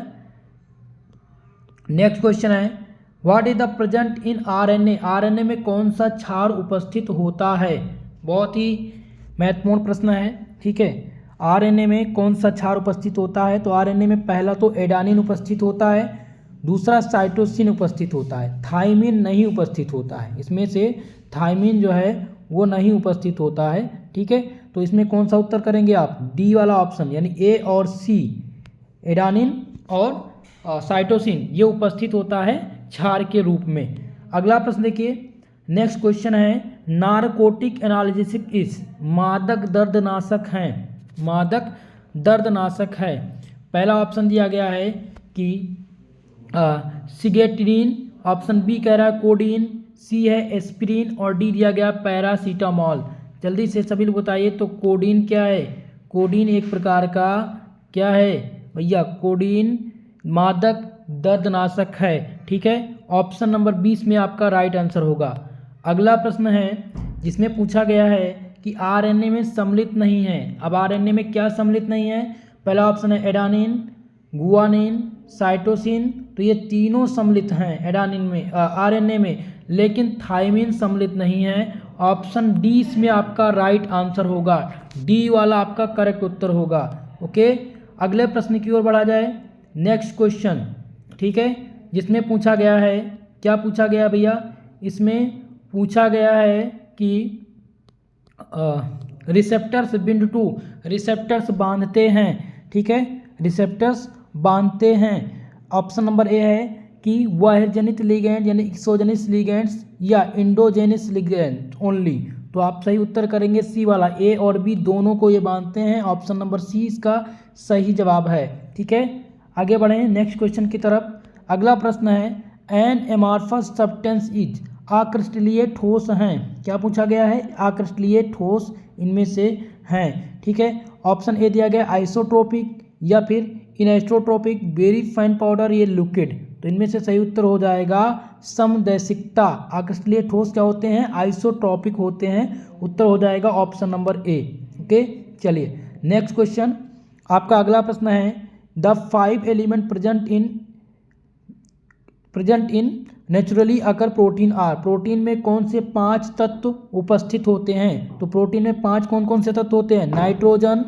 नेक्स्ट क्वेश्चन है, what is the present in RNA. RNA में कौन सा क्षार उपस्थित होता है। बहुत ही महत्वपूर्ण प्रश्न है। ठीक है, आरएनए में कौन सा क्षार उपस्थित होता है। तो आरएनए में पहला तो एडानिन उपस्थित होता है, दूसरा साइटोसिन उपस्थित होता है, थाइमिन नहीं उपस्थित होता है। इसमें से थाइमिन जो है वो नहीं उपस्थित होता है। ठीक है, तो इसमें कौन सा उत्तर करेंगे आप, डी वाला ऑप्शन, यानी ए और सी, एडानिन और साइटोसिन ये उपस्थित होता है क्षार के रूप में। अगला प्रश्न देखिए, नेक्स्ट क्वेश्चन है, नारकोटिक एनाल्जेसिक इज। मादक दर्दनाशक हैं, मादक दर्दनाशक है। पहला ऑप्शन दिया गया है कि सिगेट्रीन, ऑप्शन बी कह रहा है कोडीन, सी है एस्पिरिन और डी दिया गया पैरासीटामॉल। जल्दी से सभी लोग बताइए, तो कोडीन क्या है। कोडीन एक प्रकार का क्या है भैया, कोडीन मादक दर्दनाशक है। ठीक है, ऑप्शन नंबर 20 में आपका राइट आंसर होगा। अगला प्रश्न है जिसमें पूछा गया है कि आरएनए में सम्मिलित नहीं है। अब आरएनए में क्या सम्मिलित नहीं है? पहला ऑप्शन है एडानिन, गुआनिन, साइटोसिन, तो ये तीनों सम्मिलित हैं एडानिन में आरएनए में, लेकिन थायमिन सम्मिलित नहीं है। ऑप्शन डी इसमें आपका राइट आंसर होगा, डी वाला आपका करेक्ट उत्तर होगा। ओके, अगले प्रश्न की ओर बढ़ा जाए। नेक्स्ट क्वेश्चन, ठीक है, जिसमें पूछा गया है, क्या पूछा गया भैया? इसमें पूछा गया है कि रिसेप्टर्स बिंड टू, रिसेप्टर्स बांधते हैं, ठीक है, रिसेप्टर्स बांधते हैं। ऑप्शन नंबर ए है कि बाह्यजनित लिगैंड यानी एक्सोजेनिस लिगैंड्स या इंडोजेनिस लिगैंड ओनली, तो आप सही उत्तर करेंगे सी वाला, ए और बी दोनों को ये बांधते हैं। ऑप्शन नंबर सी इसका सही जवाब है। ठीक है, आगे बढ़ें नेक्स्ट क्वेश्चन की तरफ। अगला प्रश्न है एन एमार्फस सब्सटेंस इज, आक्रिस्टलीय ठोस हैं, क्या पूछा गया है? आक्रिस्टलीय ठोस इनमें से हैं। ठीक है, ऑप्शन ए दिया गया आइसोट्रोपिक या फिर इनएस्ट्रोट्रोपिक, वेरी फाइन पाउडर, ये लिक्विड, तो इनमें से सही उत्तर हो जाएगा समदैशिकता। आक्रिस्टलीय ठोस क्या होते हैं? आइसोट्रोपिक होते हैं, उत्तर हो जाएगा ऑप्शन नंबर ए। ओके, चलिए नेक्स्ट क्वेश्चन। आपका अगला प्रश्न है the 5 element present in naturally occur protein are, protein में कौन से 5 तत्व उपस्थित होते हैं? तो प्रोटीन में 5 कौन कौन से तत्व होते हैं? नाइट्रोजन,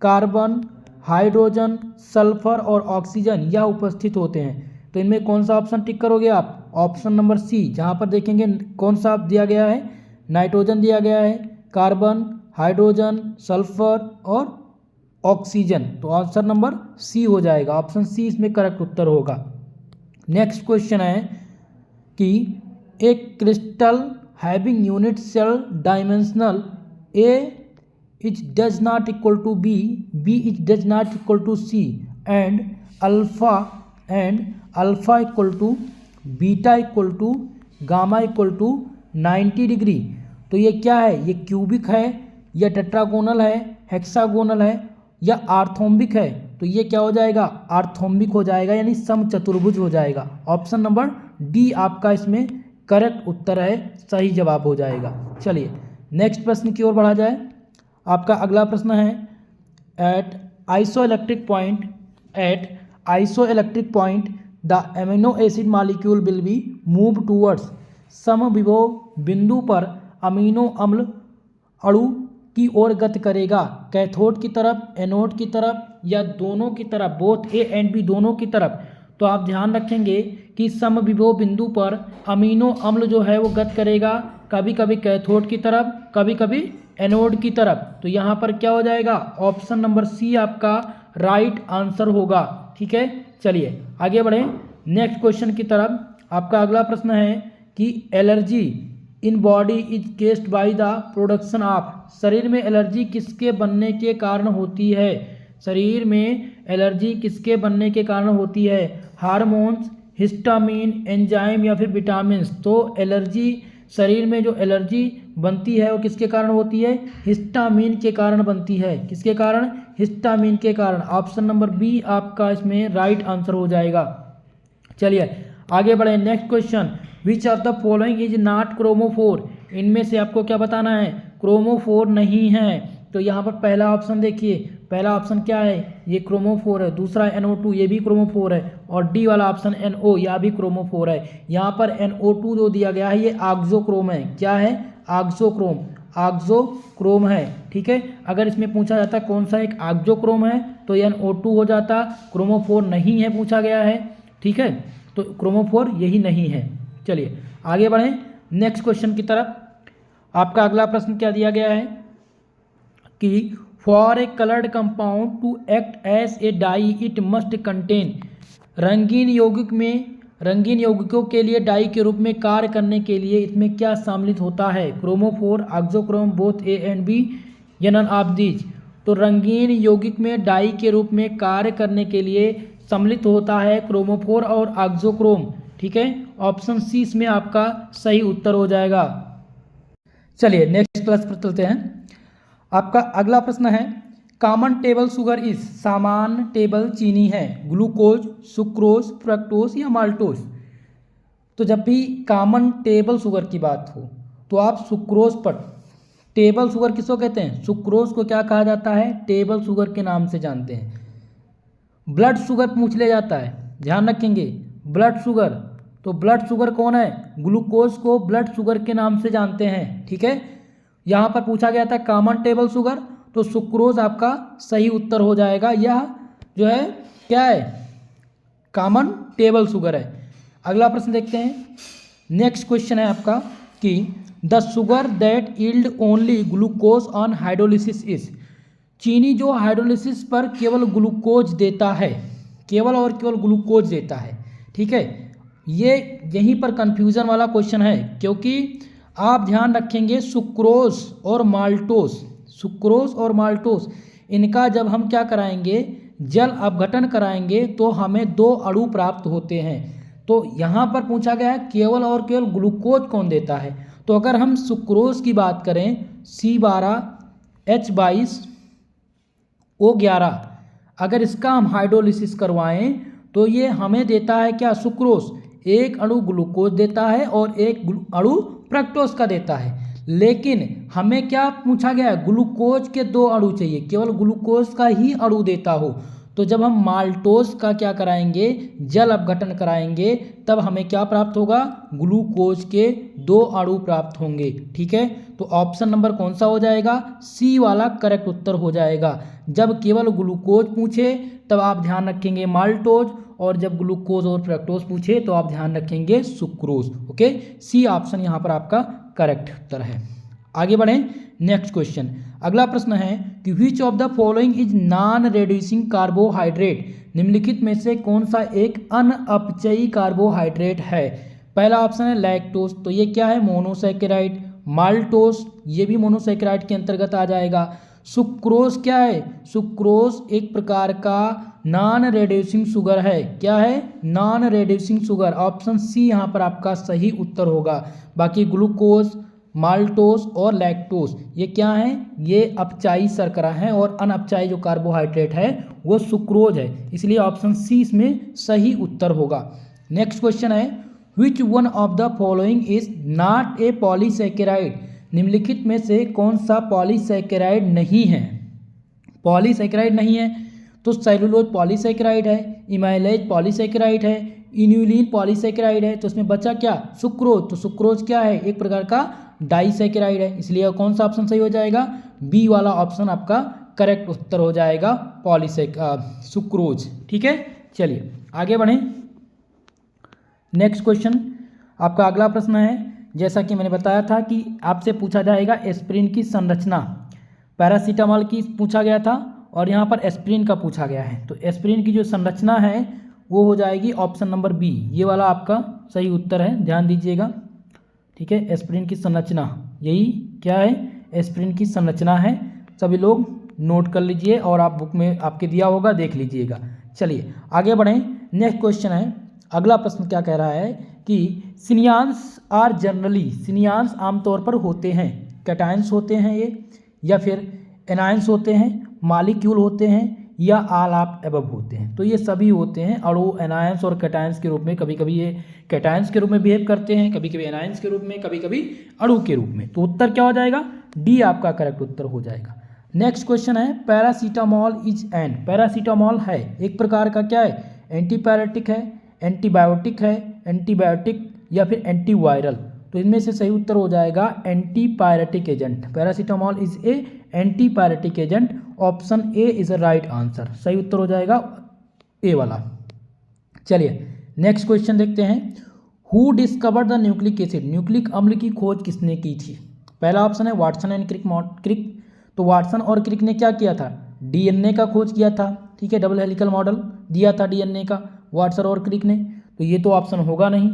कार्बन, हाइड्रोजन, सल्फर और ऑक्सीजन, यह उपस्थित होते हैं। तो इनमें कौन सा ऑप्शन टिक करोगे आप? ऑप्शन नंबर सी, जहाँ पर देखेंगे कौन सा दिया गया है, नाइट्रोजन दिया गया है, कार्बन, हाइड्रोजन, सल्फर और ऑक्सीजन, तो आंसर नंबर सी हो जाएगा, ऑप्शन सी इसमें करेक्ट उत्तर होगा। नेक्स्ट क्वेश्चन है कि एक crystal having unit cell dimensional, A is does not equal to B, B is does not equal to C and alpha equal to beta equal to gamma equal to 90 degree, तो ये क्या है? ये cubic है या tetragonal है, hexagonal है या आर्थोम्बिक है? तो ये क्या हो जाएगा? आर्थोम्बिक हो जाएगा, यानी समचतुर्भुज हो जाएगा। ऑप्शन नंबर डी आपका इसमें करेक्ट उत्तर है, सही जवाब हो जाएगा। चलिए नेक्स्ट प्रश्न की ओर बढ़ा जाए। आपका अगला प्रश्न है at isoelectric point the amino acid molecule will be move towards, समविभव बिंदु पर अमीनो अम्ल अणु की ओर गति करेगा, कैथोड की तरफ, एनोड की तरफ या दोनों की तरफ, बोथ ए एंड बी, दोनों की तरफ। तो आप ध्यान रखेंगे कि समविभव बिंदु पर अमीनो अम्ल जो है वो गति करेगा कभी कभी कैथोड की तरफ, कभी कभी एनोड की तरफ, तो यहाँ पर क्या हो जाएगा? ऑप्शन नंबर सी आपका राइट आंसर होगा। ठीक है, चलिए आगे बढ़ें नेक्स्ट क्वेश्चन की तरफ। आपका अगला प्रश्न है कि allergy in body is केस्ड by the production of, शरीर में एलर्जी किसके बनने के कारण होती है? शरीर में एलर्जी किसके बनने के कारण होती है? हार्मोन्स, हिस्टामिन, एंजाइम या फिर विटामिन्स। तो एलर्जी, शरीर में जो एलर्जी बनती है वो किसके कारण होती है? हिस्टामिन के कारण बनती है। किसके कारण? हिस्टामिन के कारण। ऑप्शन नंबर बी आपका इसमें राइट आंसर हो जाएगा। चलिए आगे बढ़े next question. Which of the following is not chromophore, इनमें से आपको क्या बताना है? क्रोमोफोर नहीं है। तो यहाँ पर पहला ऑप्शन देखिए, पहला ऑप्शन क्या है? ये क्रोमोफोर है। दूसरा NO2, ये भी क्रोमोफोर है। और डी वाला ऑप्शन NO, यह भी क्रोमोफोर है। यहाँ पर NO2 जो दिया गया है ये ऑक्सोक्रोम है। क्या है? ऑक्सोक्रोम है। ठीक है, अगर इसमें पूछा जाता कौन सा एक ऑक्सोक्रोम है तो NO2 हो जाता, क्रोमोफोर नहीं है पूछा गया है। ठीक है, तो क्रोमोफोर यही नहीं है। चलिए आगे बढ़ें नेक्स्ट क्वेश्चन की तरफ। आपका अगला प्रश्न क्या दिया गया है कि for a coloured compound to act as a dye it must contain, रंगीन यौगिकों के लिए डाई के रूप में कार्य करने के लिए इसमें क्या सम्मिलित होता है? Chromophore, auxochrome, both A and B या नन ऑफ दीज। तो रंगीन यौगिक में डाई के रूप में कार्य करने के लिए सम्मिलित होता है क्रोमोफोर और ऑक्सोक्रोम। ठीक है, ऑप्शन सी इसमें आपका सही उत्तर हो जाएगा। चलिए नेक्स्ट क्लास पर चलते हैं। आपका अगला प्रश्न है कॉमन टेबल शुगर इज, सामान्य टेबल चीनी है, ग्लूकोज, सुक्रोज, फ्रक्टोज या माल्टोज। तो जब भी कॉमन टेबल शुगर की बात हो तो आप सुक्रोज पर टेबल शुगर किसको कहते हैं? सुक्रोज को क्या कहा जाता है? टेबल शुगर के नाम से जानते हैं। ब्लड शुगर पूछ लिया जाता है, ध्यान रखेंगे। ब्लड शुगर, तो ब्लड शुगर कौन है? ग्लूकोज को ब्लड शुगर के नाम से जानते हैं, ठीक है। यहाँ पर पूछा गया था कॉमन टेबल शुगर, तो सुक्रोज आपका सही उत्तर हो जाएगा। यह जो है क्या है? कॉमन टेबल शुगर है। अगला प्रश्न देखते हैं। नेक्स्ट क्वेश्चन है आपका कि the sugar that yield only glucose on hydrolysis is. चीनी जो हाइड्रोलिसिस पर केवल ग्लूकोज देता है, केवल और केवल ग्लूकोज देता है, ठीक है। ये यहीं पर कंफ्यूजन वाला क्वेश्चन है, क्योंकि आप ध्यान रखेंगे सुक्रोज और माल्टोस, सुक्रोज और माल्टोस, इनका जब हम क्या कराएंगे, जल अपघटन कराएंगे तो हमें 2 अणु प्राप्त होते हैं। तो यहाँ पर पूछा गया है केवल और केवल ग्लूकोज कौन देता है। तो अगर हम सुक्रोज की बात करें, C12H22O11, अगर इसका हम हाइड्रोलिसिस करवाएं तो ये हमें देता है क्या? सुक्रोज। एक अणु ग्लूकोज देता है और एक अणु फ्रक्टोज का देता है। लेकिन हमें क्या पूछा गया है? ग्लूकोज के 2 अणु चाहिए, केवल ग्लूकोज का ही अणु देता हो। तो जब हम माल्टोज का क्या कराएंगे, जल अपघटन कराएंगे, तब हमें क्या प्राप्त होगा? ग्लूकोज के 2 अणु प्राप्त होंगे, ठीक है। तो ऑप्शन नंबर कौन सा हो जाएगा? सी वाला करेक्ट उत्तर हो जाएगा। जब केवल ग्लूकोज पूछे तब आप ध्यान रखेंगे माल्टोज, और जब ग्लूकोज और फ्रक्टोज पूछे तो आप ध्यान रखेंगे सुक्रोज। ओके, सी ऑप्शन यहाँ पर आपका करेक्ट उत्तर है। आगे बढ़ें, नेक्स्ट क्वेश्चन। अगला प्रश्न है कि which of the following is non reducing carbohydrate. निम्नलिखित में से कौन सा एक अनअपचयी कार्बोहाइड्रेट है? पहला ऑप्शन है लैक्टोज, तो ये क्या है? मोनोसैकेराइड। माल्टोज, ये भी मोनोसैकेराइड के अंतर्गत आ जाएगा। सुक्रोज क्या है? सुक्रोज एक प्रकार का नॉन रेड्यूसिंग शुगर है। क्या है? Non reducing sugar. Option C यहाँ पर आपका सही उत्तर होगा। बाकी ग्लूकोज, माल्टोज और लैक्टोज ये क्या हैं? ये अपचायी शर्करा हैं, और अनअपचायी जो कार्बोहाइड्रेट है वो सुक्रोज है। इसलिए ऑप्शन सी इसमें सही उत्तर होगा। नेक्स्ट क्वेश्चन है which one of the following is not a polysaccharide. निम्नलिखित में से कौन सा पॉलीसैकेराइड नहीं है? पॉलीसैकेराइड नहीं है तो सेलुलोज पॉलीसैकेराइड है, इमाइलेज पॉलीसैकेराइड है, इन्यूलिन पॉलीसैकेराइड है। तो इसमें बचा क्या? सुक्रोज। तो सुक्रोज क्या है? एक प्रकार का डाइसैकेराइड है। इसलिए कौन सा ऑप्शन सही हो जाएगा? बी वाला ऑप्शन आपका करेक्ट उत्तर हो जाएगा, सुक्रोज, ठीक है। चलिए आगे बढ़ें। नेक्स्ट क्वेश्चन आपका अगला प्रश्न है, जैसा कि मैंने बताया था कि आपसे पूछा जाएगा एस्पिरिन की संरचना। पैरासीटामॉल की पूछा गया था और यहाँ पर एस्पिरिन का पूछा गया है। तो एस्पिरिन की जो संरचना है वो हो जाएगी ऑप्शन नंबर बी, ये वाला आपका सही उत्तर है, ध्यान दीजिएगा, ठीक है। एस्पिरिन की संरचना यही क्या है? एस्पिरिन की संरचना है। सभी लोग नोट कर लीजिए और आप बुक में आपके दिया होगा, देख लीजिएगा। चलिए आगे बढ़ें। नेक्स्ट क्वेश्चन है, अगला प्रश्न क्या कह रहा है कि सिनियांस आर जनरली, सिनियांस आमतौर पर होते हैं, कैटायंस होते हैं ये, या फिर एनायंस होते हैं, मालिक्यूल होते हैं, या ऑल ऑफ एबव होते हैं। तो ये सभी होते हैं अणु, एनायंस और कैटायंस के रूप में। कभी कभी ये कैटायंस के रूप में बिहेव करते हैं, कभी कभी एनायंस के रूप में, कभी कभी अणु के रूप में। तो उत्तर क्या हो जाएगा? डी आपका करेक्ट उत्तर हो जाएगा। नेक्स्ट क्वेश्चन है पैरासीटामॉल इज एन। पैरासीटामॉल है एक प्रकार का क्या है? एंटीपायरेटिक है, एंटीबायोटिक है, एंटीबायोटिक या फिर एंटीवायरल। तो इनमें से सही उत्तर हो जाएगा antipyretic agent. Paracetamol is a antipyretic agent. Option A is a right answer, सही उत्तर हो जाएगा ए वाला। चलिए नेक्स्ट क्वेश्चन देखते हैं। Who discovered the nucleic acid. Nucleic अम्ल की खोज किसने की थी? पहला ऑप्शन है वाटसन एंड क्रिक। तो वाटसन और क्रिक ने क्या किया था? डीएनए का खोज किया था, ठीक है। डबल हेलिकल मॉडल दिया था डीएनए का वाटसन और क्रिक ने, तो ये तो ऑप्शन होगा नहीं।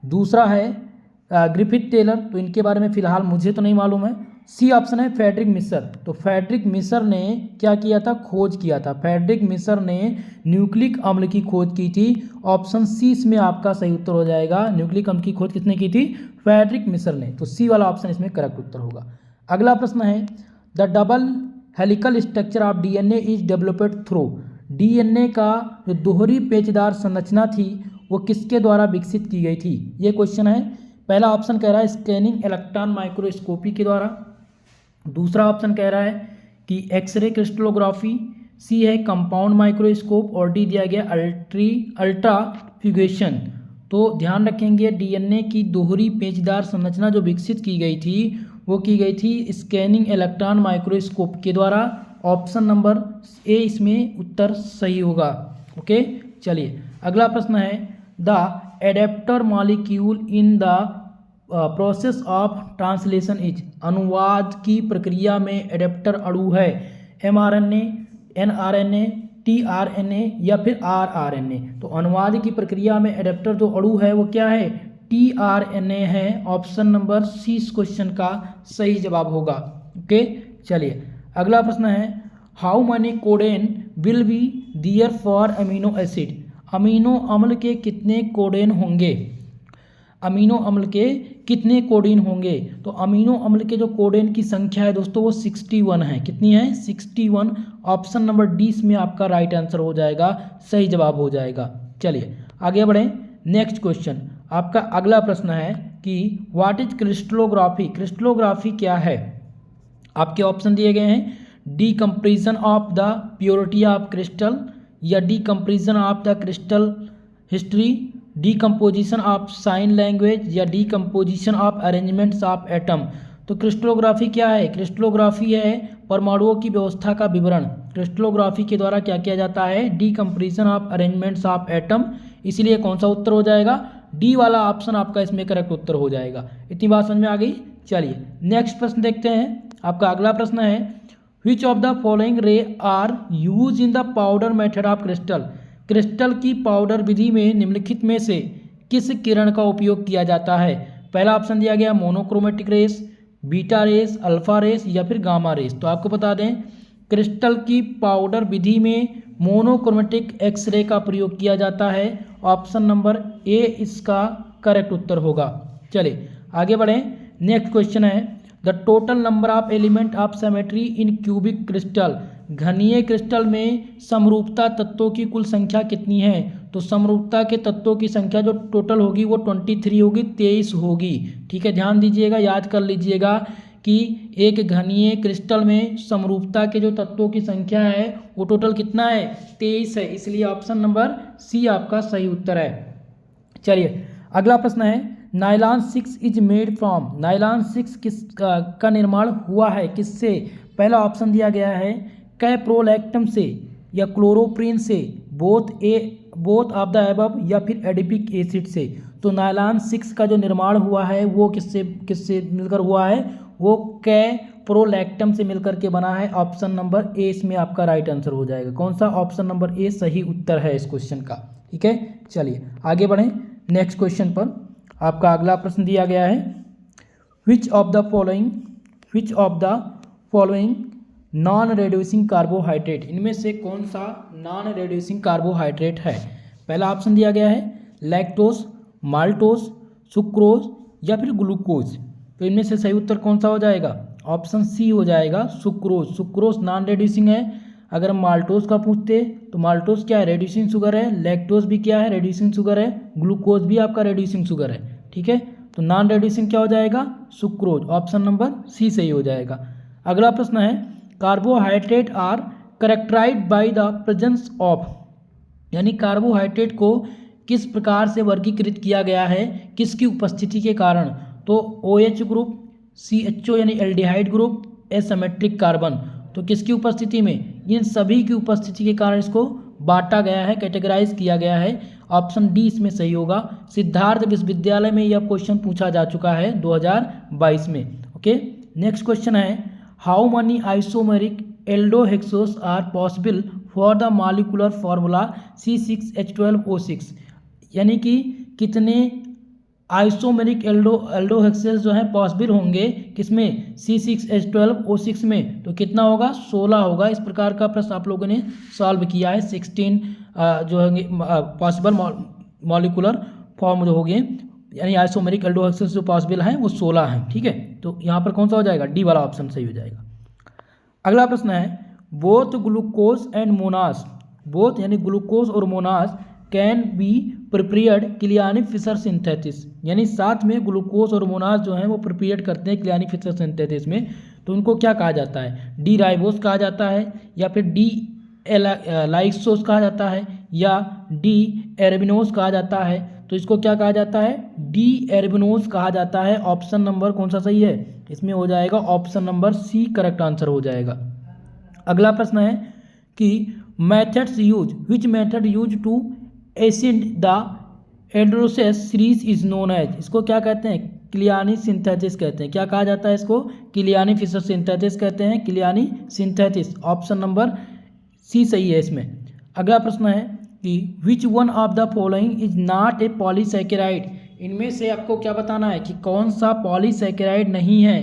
दूसरा है ग्रिफिथ टेलर, तो इनके बारे में फिलहाल मुझे तो नहीं मालूम है। सी ऑप्शन है फ्रेडरिक मिसर। तो फ्रेडरिक मिसर ने क्या किया था? खोज किया था। फ्रेडरिक मिसर ने न्यूक्लिक अम्ल की खोज की थी। ऑप्शन सी इसमें आपका सही उत्तर हो जाएगा। न्यूक्लिक अम्ल की खोज किसने की थी? फ्रेडरिक मिसर ने। तो सी वाला ऑप्शन इसमें करेक्ट उत्तर होगा। अगला प्रश्न है the double helical structure of DNA is developed through. DNA का जो दोहरी पेचदार संरचना थी वो किसके द्वारा विकसित की गई थी? ये क्वेश्चन है। पहला ऑप्शन कह रहा है स्कैनिंग इलेक्ट्रॉन माइक्रोस्कोपी के द्वारा, दूसरा ऑप्शन कह रहा है कि एक्सरे क्रिस्टलोग्राफी, सी है कंपाउंड माइक्रोस्कोप और डी दिया गया अल्ट्राफ्यूगेशन। तो ध्यान रखेंगे डीएनए की दोहरी पेचदार संरचना जो विकसित की गई थी वो की गई थी स्कैनिंग इलेक्ट्रॉन माइक्रोस्कोप के द्वारा। ऑप्शन नंबर ए इसमें उत्तर सही होगा। ओके, चलिए अगला प्रश्न है the adapter molecule in the process of translation is. अनुवाद की प्रक्रिया में एडेप्टर अणु है mRNA, nRNA, tRNA या फिर rRNA। तो अनुवाद की प्रक्रिया में एडेप्टर जो अणु है वो क्या है, tRNA है। ऑप्शन नंबर सी इस क्वेश्चन का सही जवाब होगा। ओके, चलिए अगला प्रश्न है how money codeine will be their for amino acid. Amino अम्ल के कितने कोडेन होंगे, अमीनो अम्ल के कितने कोडेन होंगे। तो अमीनो अम्ल के जो कोडेन की संख्या है दोस्तों वो 61 है। कितनी है, 61। ऑप्शन नंबर डी इसमें आपका राइट आंसर हो जाएगा, सही जवाब हो जाएगा। चलिए आगे बढ़ें, नेक्स्ट क्वेश्चन। आपका अगला प्रश्न है कि व्हाट इज क्रिस्टलोग्राफी। क्रिस्टलोग्राफी क्या है। आपके ऑप्शन दिए गए हैं decompression of the purity of crystal या decompression of the crystal history, decomposition of sign language या decomposition of arrangements of atom. तो क्रिस्टलोग्राफी क्या है, क्रिस्टलोग्राफी है परमाणुओं की व्यवस्था का विवरण। क्रिस्टलोग्राफी के द्वारा क्या किया जाता है, decomposition of arrangements of atom. इसलिए कौन सा उत्तर हो जाएगा, डी वाला ऑप्शन आपका इसमें करेक्ट उत्तर हो जाएगा। इतनी बात समझ में आ गई। चलिए नेक्स्ट प्रश्न देखते हैं। आपका अगला प्रश्न है which of the following ray are use in the powder method of crystal. Crystal की पाउडर विधि में निम्नलिखित में से किस किरण का उपयोग किया जाता है। पहला ऑप्शन दिया गया monochromatic rays, beta rays, alpha rays या फिर गामा रेस। तो आपको बता दें क्रिस्टल की पाउडर विधि में मोनोक्रोमेटिक एक्सरे का प्रयोग किया जाता है। ऑप्शन नंबर ए इसका करेक्ट उत्तर होगा। चलिए आगे बढ़ें, नेक्स्ट क्वेश्चन है the total number of element of symmetry in cubic crystal. घनीय क्रिस्टल में समरूपता तत्वों की कुल संख्या कितनी है। तो समरूपता के तत्वों की संख्या जो टोटल होगी वो 23 होगी, 23 होगी। ठीक है, ध्यान दीजिएगा, याद कर लीजिएगा कि एक घनीय क्रिस्टल में समरूपता के जो तत्वों की संख्या है वो टोटल कितना है, 23 है। इसलिए ऑप्शन नंबर सी आपका सही उत्तर है। चलिए अगला प्रश्न है nylon 6 is made from. Nylon 6 किस का निर्माण हुआ है, किससे। पहला ऑप्शन दिया गया है कैप्रोलैक्टम से या क्लोरोप्रीन से, बोथ ऑफ द अबव या फिर एडिपिक एसिड से। तो नायलॉन 6 का जो निर्माण हुआ है वो किससे मिलकर हुआ है, वो कैप्रोलैक्टम से मिलकर के बना है। ऑप्शन नंबर ए इसमें आपका राइट आंसर हो जाएगा। कौन सा, ऑप्शन नंबर ए सही उत्तर है इस क्वेश्चन का। ठीक है, चलिए आगे बढ़ें, नेक्स्ट क्वेश्चन पर। आपका अगला प्रश्न दिया गया है which of the following non reducing carbohydrate. इनमें से कौन सा नॉन रेड्यूसिंग कार्बोहाइड्रेट है। पहला ऑप्शन दिया गया है लैक्टोज, माल्टोज, सुक्रोज या फिर ग्लूकोज। तो इनमें से सही उत्तर कौन सा हो जाएगा, ऑप्शन सी हो जाएगा सुक्रोज। सुक्रोज नॉन रेड्यूसिंग है। अगर हम माल्टोज का पूछते तो माल्टोज क्या है, रेड्यूसिंग शुगर है। लैक्टोज भी क्या है, रेड्यूसिंग शुगर है। ग्लूकोज भी आपका रेड्यूसिंग शुगर है। ठीक है, तो नॉन रेड्यूसिंग क्या हो जाएगा, सुक्रोज। ऑप्शन नंबर सी सही हो जाएगा। अगला प्रश्न है carbohydrate are characterized by the presence of, यानी कार्बोहाइड्रेट को किस प्रकार से वर्गीकृत किया गया है, किसकी उपस्थिति के कारण। तो OH ग्रुप, CHO यानी एल्डिहाइड ग्रुप, एसिमेट्रिक कार्बन। तो किसकी उपस्थिति में, इन सभी की उपस्थिति के कारण इसको बांटा गया है, कैटेगराइज किया गया है। ऑप्शन डी इसमें सही होगा। सिद्धार्थ विश्वविद्यालय में यह क्वेश्चन पूछा जा चुका है 2022 में। ओके, नेक्स्ट क्वेश्चन है how many isomeric aldohexoses are possible for the molecular formula C6H12O6। यानी कि कितने आइसोमेरिक एल्डोहेक्सेस जो है पॉसिबल होंगे किसमें, C6H12O6 में। तो कितना होगा, 16 होगा। इस प्रकार का प्रश्न आप लोगों ने सॉल्व किया है। 16 जो है पॉसिबल मॉलिक्यूलर फॉर्म जो होंगे, यानी आइसोमेरिक एल्डोहेक्सेस जो पॉसिबल हैं वो 16 हैं। ठीक है, तो यहाँ पर कौन सा हो जाएगा, डी वाला ऑप्शन सही हो जाएगा। अगला प्रश्न है both glucose and mannose, both यानी ग्लूकोज और mannose can be prepared Kiliani Fischer synthesis. यानी साथ में ग्लूकोज और मोनास जो हैं वो प्रिपेयर करते हैं क्लियानिक फिशर सिंथेसिस में। तो उनको क्या कहा जाता है? डी राइबोस कहा जाता है, या फिर डी लाइसोस कहा जाता है, या डी एरबिनोस कहा जाता है। तो इसको क्या कहा जाता है? डी एरबिनोस कहा जाता है। ऑप्शन नंबर कौन सा सही है? इसमें हो जाएगा option number C correct answer हो जाएगा। अगला प्रश्न है कि methods use, which method use to acid the एड्रोसेस सीरीज इज नोन एज। इसको क्या कहते हैं? क्लियानी सिंथेसिस कहते हैं। क्या कहा जाता है इसको? क्लियानी फिशर सिंथेसिस कहते हैं, क्लियानी सिंथेसिस। ऑप्शन नंबर सी सही है इसमें। अगला प्रश्न है कि विच one of the following is not a polysaccharide. इनमें से आपको क्या बताना है कि कौन सा पॉलीसैकेराइड नहीं है।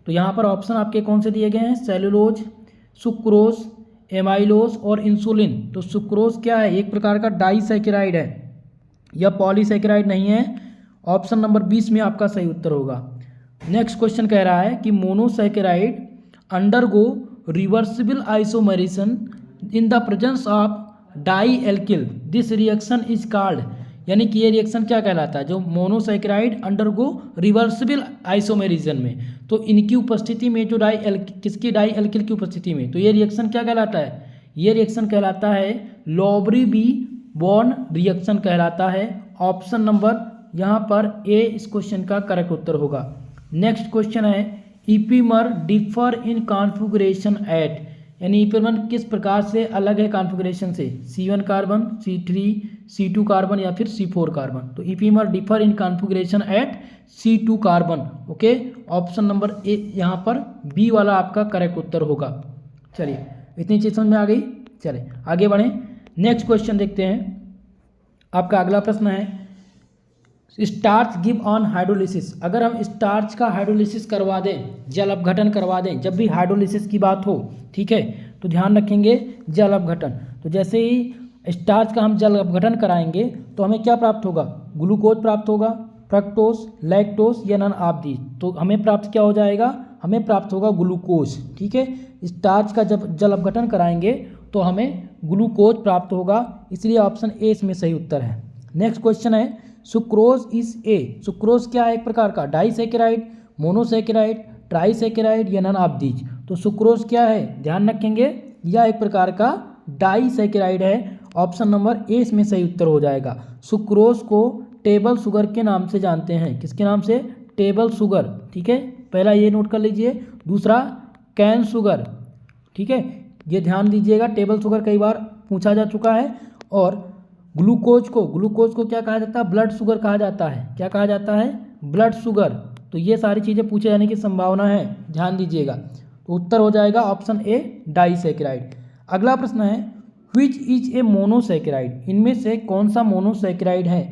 तो यहाँ पर ऑप्शन आपके कौन से दिए गए हैं? सेलुलोज, सुक्रोज, एमाइलोज और इंसुलिन। तो सुक्रोज क्या है? एक प्रकार का डाइसैकेराइड है, यह पॉलीसैकेराइड नहीं है। ऑप्शन नंबर 20 में आपका सही उत्तर होगा। नेक्स्ट क्वेश्चन कह रहा है कि monosaccharide undergo reversible isomerisation in the presence of di alkyl, this reaction is called. यानी कि ये रिएक्शन क्या कहलाता है? जो मोनोसैकेराइड अंडरगो रिवर्सिबल आइसोमेरिजन में, तो इनकी उपस्थिति में जो किसकी डाई एल्किल की उपस्थिति में, तो ये रिएक्शन क्या कहलाता है? ये रिएक्शन कहलाता है लॉबरी बी बॉर्न रिएक्शन कहलाता है। ऑप्शन नंबर यहाँ पर ए इस क्वेश्चन का करेक्ट उत्तर होगा। नेक्स्ट क्वेश्चन है ईपीमर डिफर इन कॉन्फ़िगरेशन एट, यानी ईपीमर किस प्रकार से अलग है कॉन्फ़िगरेशन से? C1 carbon, C3, C2 carbon या फिर C4 कार्बन। तो epimer differ in configuration at C2 carbon. Okay, option number A यहाँ पर बी वाला आपका करेक्ट उत्तर होगा। चलिए इतनी चीज़ समझ में आ गई। चलिए आगे बढ़ें, नेक्स्ट क्वेश्चन देखते हैं। आपका अगला प्रश्न है स्टार्च गिव ऑन हाइड्रोलिसिस। अगर हम स्टार्च का हाइड्रोलिसिस करवा दें, जल अपघटन करवा दें, जब भी हाइड्रोलिसिस की बात हो, ठीक है, तो ध्यान रखेंगे जल अपघटन। तो जैसे ही स्टार्च का हम जल अपघटन कराएंगे तो हमें क्या प्राप्त होगा? ग्लूकोज प्राप्त होगा, फ्रक्टोज, लैक्टोज या नन ऑफ दीज। तो हमें प्राप्त क्या हो जाएगा? हमें प्राप्त होगा ग्लूकोज। ठीक है, स्टार्च का जब जल अपघटन कराएंगे तो हमें ग्लूकोज प्राप्त होगा, इसलिए ऑप्शन ए इसमें सही उत्तर है। नेक्स्ट क्वेश्चन है सुक्रोज इज ए। सुक्रोज क्या है? एक प्रकार का डाइसैकेराइड, मोनोसैकेराइड, ट्राइसैकेराइड या नन ऑफ दीज। तो सुक्रोज क्या है? ध्यान रखेंगे यह एक प्रकार का डाइसैकेराइड है। ऑप्शन नंबर ए इसमें सही उत्तर हो जाएगा। सुक्रोज को टेबल शुगर के नाम से जानते हैं। किसके नाम से? Table sugar. ठीक है, पहला ये नोट कर लीजिए। दूसरा कैन शुगर। ठीक है, ये ध्यान दीजिएगा, टेबल शुगर कई बार पूछा जा चुका है। और ग्लूकोज को क्या कहा जाता है? ब्लड शुगर कहा जाता है। क्या कहा जाता है? Blood sugar. तो ये सारी चीज़ें पूछे जाने की संभावना है, ध्यान दीजिएगा। तो उत्तर हो जाएगा ऑप्शन ए डाइसैकेराइड। अगला प्रश्न है व्हिच इज ए मोनोसैकेराइड। इनमें से कौन सा मोनोसैकेराइड है?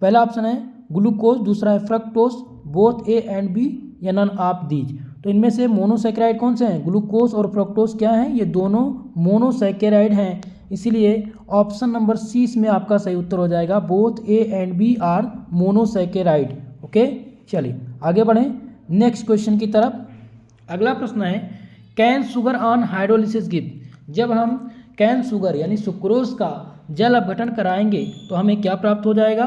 पहला ऑप्शन है ग्लूकोज, दूसरा है fructose, both A and B या नन ऑफ दीज। तो इनमें से मोनोसैकेराइड कौन से हैं? ग्लूकोज और फ्रक्टोज क्या हैं? ये दोनों मोनोसैकेराइड हैं, इसीलिए ऑप्शन नंबर सी इसमें आपका सही उत्तर हो जाएगा। Both A and B are monosaccharide. Okay, चलिए आगे बढ़ें नेक्स्ट क्वेश्चन की तरफ। अगला प्रश्न है can sugar on hydrolysis give. जब हम कैन शुगर यानी सुक्रोज का जल अपघटन कराएंगे तो हमें क्या प्राप्त हो जाएगा?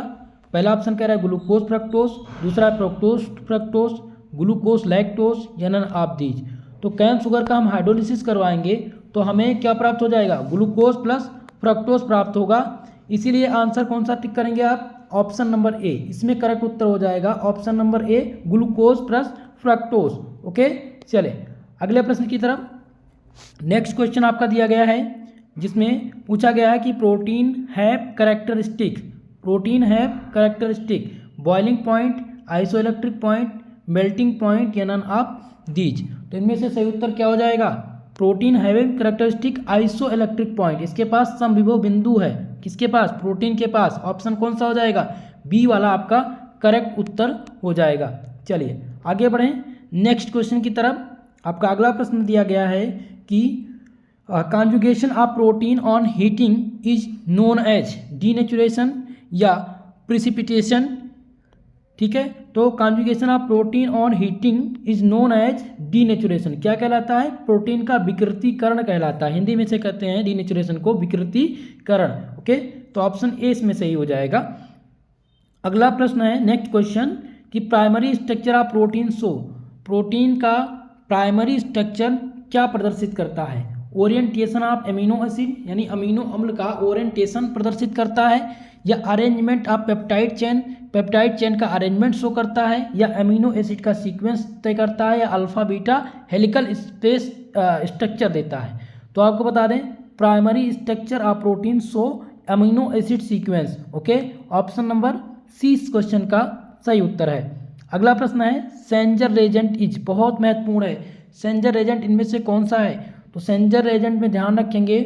पहला ऑप्शन कह रहा है ग्लूकोज फ्रक्टोज, दूसरा फ्रक्टोज फ्रक्टोज, ग्लूकोज लैक्टोज या नन ऑफ दीज। तो कैन शुगर का हम हाइड्रोलिसिस करवाएंगे तो हमें क्या प्राप्त हो जाएगा? ग्लूकोज प्लस फ्रक्टोज प्राप्त होगा, इसीलिए आंसर कौन सा टिक करेंगे आप? ऑप्शन नंबर ए, इसमें करेक्ट उत्तर हो जाएगा ऑप्शन नंबर ए ग्लूकोज प्लस फ्रक्टोज। ओके, चले अगले प्रश्न की तरफ। नेक्स्ट क्वेश्चन आपका दिया गया है जिसमें पूछा गया है कि protein have characteristic boiling point, isoelectric point, melting point या नन ऑफ दीज। तो इनमें से सही उत्तर क्या हो जाएगा? Protein having characteristic isoelectric point. इसके पास समविभव बिंदु है। किसके पास? प्रोटीन के पास। ऑप्शन कौन सा हो जाएगा? बी वाला आपका करेक्ट उत्तर हो जाएगा। चलिए आगे बढ़ें नेक्स्ट क्वेश्चन की तरफ। आपका अगला प्रश्न दिया गया है कि conjugation of protein on heating is known as denaturation या प्रिसिपिटेशन। ठीक है, तो conjugation of protein on heating is known as denaturation. क्या कहलाता है? प्रोटीन का विकृतीकरण कहलाता है। हिंदी में से कहते हैं डीनेचुरेशन को विकृतीकरण। ओके, तो ऑप्शन ए इसमें सही हो जाएगा। अगला प्रश्न है नेक्स्ट क्वेश्चन कि primary structure of protein show. Protein का प्राइमरी स्ट्रक्चर क्या प्रदर्शित करता है? ओरिएंटेशन ऑफ एमिनो एसिड यानी अमीनो अम्ल का ओरिएंटेशन प्रदर्शित करता है, या अरेंजमेंट ऑफ पेप्टाइड चेन का अरेंजमेंट शो करता है, या अमीनो एसिड का सीक्वेंस तय करता है, या alpha beta helical space structure देता है। तो आपको बता दें primary structure of protein show amino acid sequence. Okay, option number C इस क्वेश्चन का सही उत्तर है। अगला प्रश्न है सेंजर रेजेंट इज, बहुत महत्वपूर्ण है। सेंजर रेजेंट इनमें से कौन सा है? तो सेंजर रेजेंट में ध्यान रखेंगे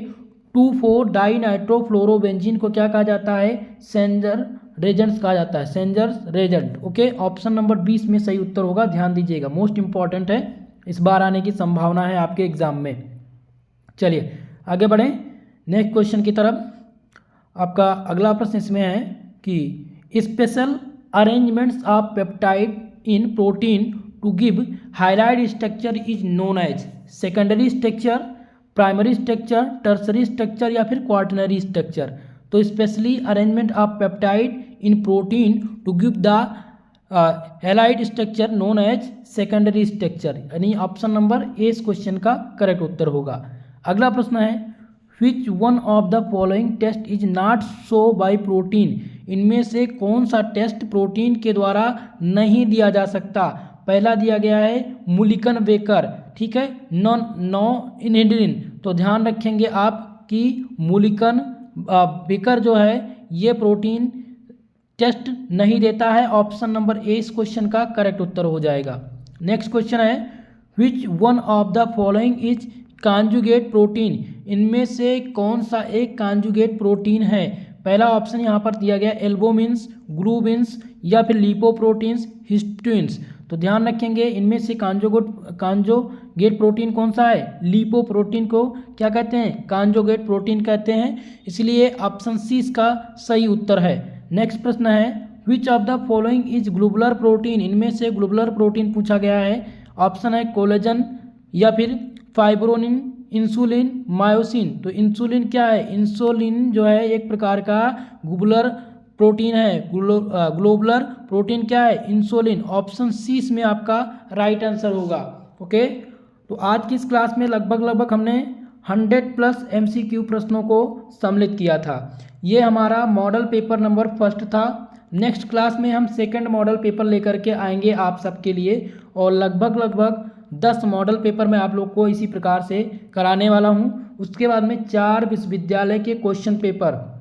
2,4-डाइनाइट्रोफ्लोरोबेंजीन को क्या कहा जाता है? सेंजर रेजेंट्स कहा जाता है, सेंजर रेजेंट। ओके, ऑप्शन नंबर 20 में सही उत्तर होगा, ध्यान दीजिएगा, मोस्ट इंपॉर्टेंट है, इस बार आने की संभावना है आपके एग्जाम में। चलिए आगे बढ़ें नेक्स्ट क्वेश्चन की तरफ। आपका अगला प्रश्न इसमें है कि special arrangements of peptide in protein to give हाइलाइट structure is known as secondary structure, primary structure, tertiary structure या फिर क्वाटरनरी स्ट्रक्चर। तो specially arrangement of peptide in protein to give the हाइलाइट structure known as secondary structure, यानी option number A इस question का correct उत्तर होगा। अगला प्रश्न है which one of the following test is not show by protein, इनमें से कौन सा टेस्ट प्रोटीन के द्वारा नहीं दिया जा सकता? पहला दिया गया है मुलिकन बेकर, ठीक है, नो इनहिड्रिन। तो ध्यान रखेंगे आप कि मुलिकन बेकर जो है ये प्रोटीन टेस्ट नहीं देता है, ऑप्शन नंबर ए इस क्वेश्चन का करेक्ट उत्तर हो जाएगा। नेक्स्ट क्वेश्चन है which one of the following is conjugate protein, इनमें से कौन सा एक कॉन्जुगेट प्रोटीन है? पहला ऑप्शन यहाँ पर दिया गया एल्बुमिन्स, ग्लूबिन्स या फिर लिपोप्रोटीन्स, हिस्टिन्स। तो ध्यान रखेंगे इनमें से कॉन्जुगेट प्रोटीन कौन सा है? लिपोप्रोटीन को क्या कहते हैं? कॉन्जुगेट प्रोटीन कहते हैं, इसलिए ऑप्शन सी इसका सही उत्तर है। नेक्स्ट प्रश्न है which of the following is globular protein, इनमें से ग्लोबुलर प्रोटीन पूछा गया है। ऑप्शन है कोलेजन या फिर फाइब्रोनिन, इंसुलिन, मायोसिन। तो इंसुलिन क्या है? इंसुलिन जो है एक प्रकार का ग्लोबुलर प्रोटीन है। ग्लोबुलर प्रोटीन क्या है? इंसुलिन। ऑप्शन सी इसमें आपका राइट आंसर होगा। ओके, तो आज की इस क्लास में लगभग हमने 100+ MCQ प्रश्नों को सम्मिलित किया था। ये हमारा मॉडल पेपर नंबर 1 था। नेक्स्ट क्लास में हम सेकंड मॉडल पेपर लेकर के आएंगे आप सबके लिए, और लगभग 10 मॉडल पेपर मैं आप लोग को इसी प्रकार से कराने वाला हूँ। उसके बाद में 4 विश्वविद्यालय के क्वेश्चन पेपर,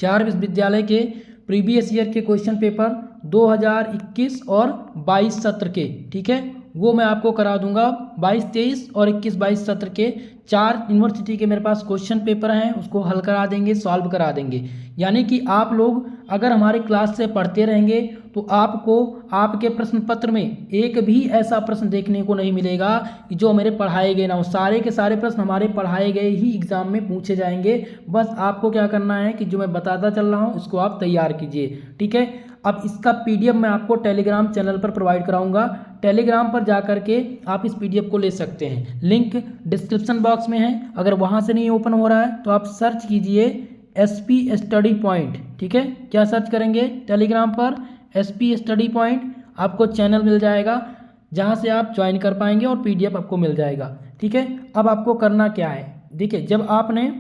4 विश्वविद्यालय के प्रीवियस ईयर के क्वेश्चन पेपर 2021 और 22 सत्र के, ठीक है, वो मैं आपको करा दूंगा। 22-23 और 21-22 सत्र के 4 यूनिवर्सिटी के मेरे पास क्वेश्चन पेपर हैं, उसको हल करा देंगे, सॉल्व करा देंगे। यानी कि आप लोग अगर हमारे क्लास से पढ़ते रहेंगे तो आपको आपके प्रश्न पत्र में एक भी ऐसा प्रश्न देखने को नहीं मिलेगा कि जो मेरे पढ़ाए गए ना हो। सारे के सारे प्रश्न हमारे पढ़ाए गए ही एग्जाम में पूछे जाएंगे। बस आपको क्या करना है कि जो मैं बताता चल रहा हूँ इसको आप तैयार कीजिए, ठीक है। अब इसका PDF मैं आपको टेलीग्राम चैनल पर प्रोवाइड कराऊंगा। टेलीग्राम पर जा करके आप इस PDF को ले सकते हैं, लिंक डिस्क्रिप्शन बॉक्स में है। अगर वहाँ से नहीं ओपन हो रहा है तो आप सर्च कीजिए SP स्टडी पॉइंट, ठीक है। क्या सर्च करेंगे? टेलीग्राम पर SP स्टडी पॉइंट, आपको चैनल मिल जाएगा जहाँ से आप ज्वाइन कर पाएंगे और PDF आपको मिल जाएगा, ठीक है। अब आपको करना क्या है, देखिए, जब आपने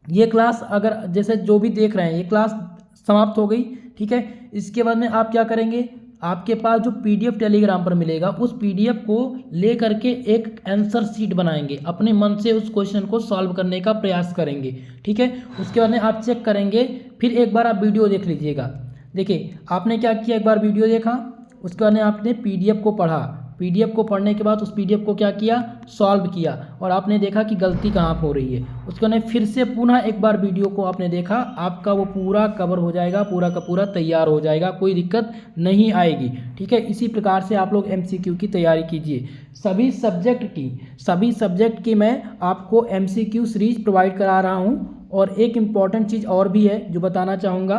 ये क्लास अगर जैसे जो भी देख रहे हैं ये क्लास समाप्त हो गई, ठीक है, इसके बाद में आप क्या करेंगे, आपके पास जो PDF टेलीग्राम पर मिलेगा उस PDF को ले करके एक आंसर शीट बनाएंगे, अपने मन से उस क्वेश्चन को सॉल्व करने का प्रयास करेंगे, ठीक है। उसके बाद में आप चेक करेंगे, फिर एक बार आप वीडियो देख लीजिएगा। देखिए आपने क्या किया, एक बार वीडियो देखा, उसके बाद में आपने PDF को पढ़ा, PDF को पढ़ने के बाद उस PDF को क्या किया, सॉल्व किया, और आपने देखा कि गलती कहाँ हो रही है। उसके बाद फिर से पुनः एक बार वीडियो को आपने देखा, आपका वो पूरा कवर हो जाएगा, पूरा का पूरा तैयार हो जाएगा, कोई दिक्कत नहीं आएगी, ठीक है। इसी प्रकार से आप लोग MCQ की तैयारी कीजिए। सभी सब्जेक्ट की मैं आपको MCQ सीरीज प्रोवाइड करा रहा हूँ। और एक इम्पॉर्टेंट चीज़ और भी है जो बताना चाहूँगा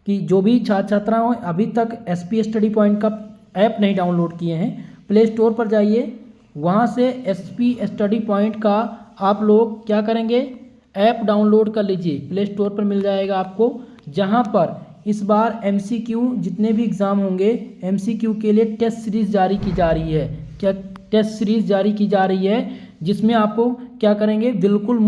कि जो भी छात्र छात्राएँ अभी तक SP स्टडी पॉइंट का ऐप नहीं डाउनलोड किए हैं, प्ले स्टोर पर जाइए, वहाँ से SP स्टडी पॉइंट का आप लोग क्या करेंगे, ऐप डाउनलोड कर लीजिए। प्ले स्टोर पर मिल जाएगा आपको, जहाँ पर इस बार MCQ जितने भी एग्ज़ाम होंगे MCQ के लिए टेस्ट सीरीज़ जारी की जा रही है। क्या टेस्ट सीरीज़ जारी की जा रही है, जिसमें आपको क्या करेंगे, बिल्कुल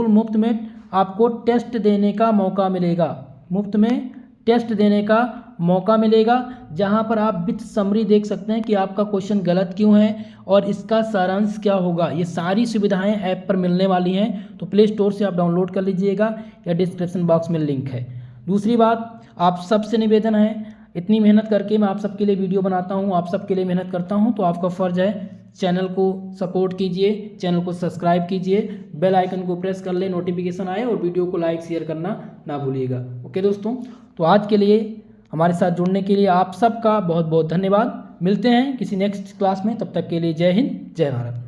मुफ्त में आपको टेस्ट देने का मौका मिलेगा, मुफ्त में टेस्ट देने का मौका मिलेगा, जहां पर आप विथ समरी देख सकते हैं कि आपका क्वेश्चन गलत क्यों है और इसका सारांश क्या होगा। ये सारी सुविधाएं ऐप पर मिलने वाली हैं, तो प्ले स्टोर से आप डाउनलोड कर लीजिएगा या डिस्क्रिप्शन बॉक्स में लिंक है। दूसरी बात, आप सबसे निवेदन है, इतनी मेहनत करके मैं आप सबके लिए वीडियो बनाता हूँ, आप सबके लिए मेहनत करता हूँ, तो आपका फ़र्ज़ है चैनल को सपोर्ट कीजिए, चैनल को सब्सक्राइब कीजिए, बेल आइकन को प्रेस कर ले, नोटिफिकेशन आए, और वीडियो को लाइक शेयर करना ना भूलिएगा। ओके दोस्तों, तो आज के लिए हमारे साथ जुड़ने के लिए आप सबका बहुत बहुत धन्यवाद। मिलते हैं किसी नेक्स्ट क्लास में, तब तक के लिए जय हिंद, जय भारत।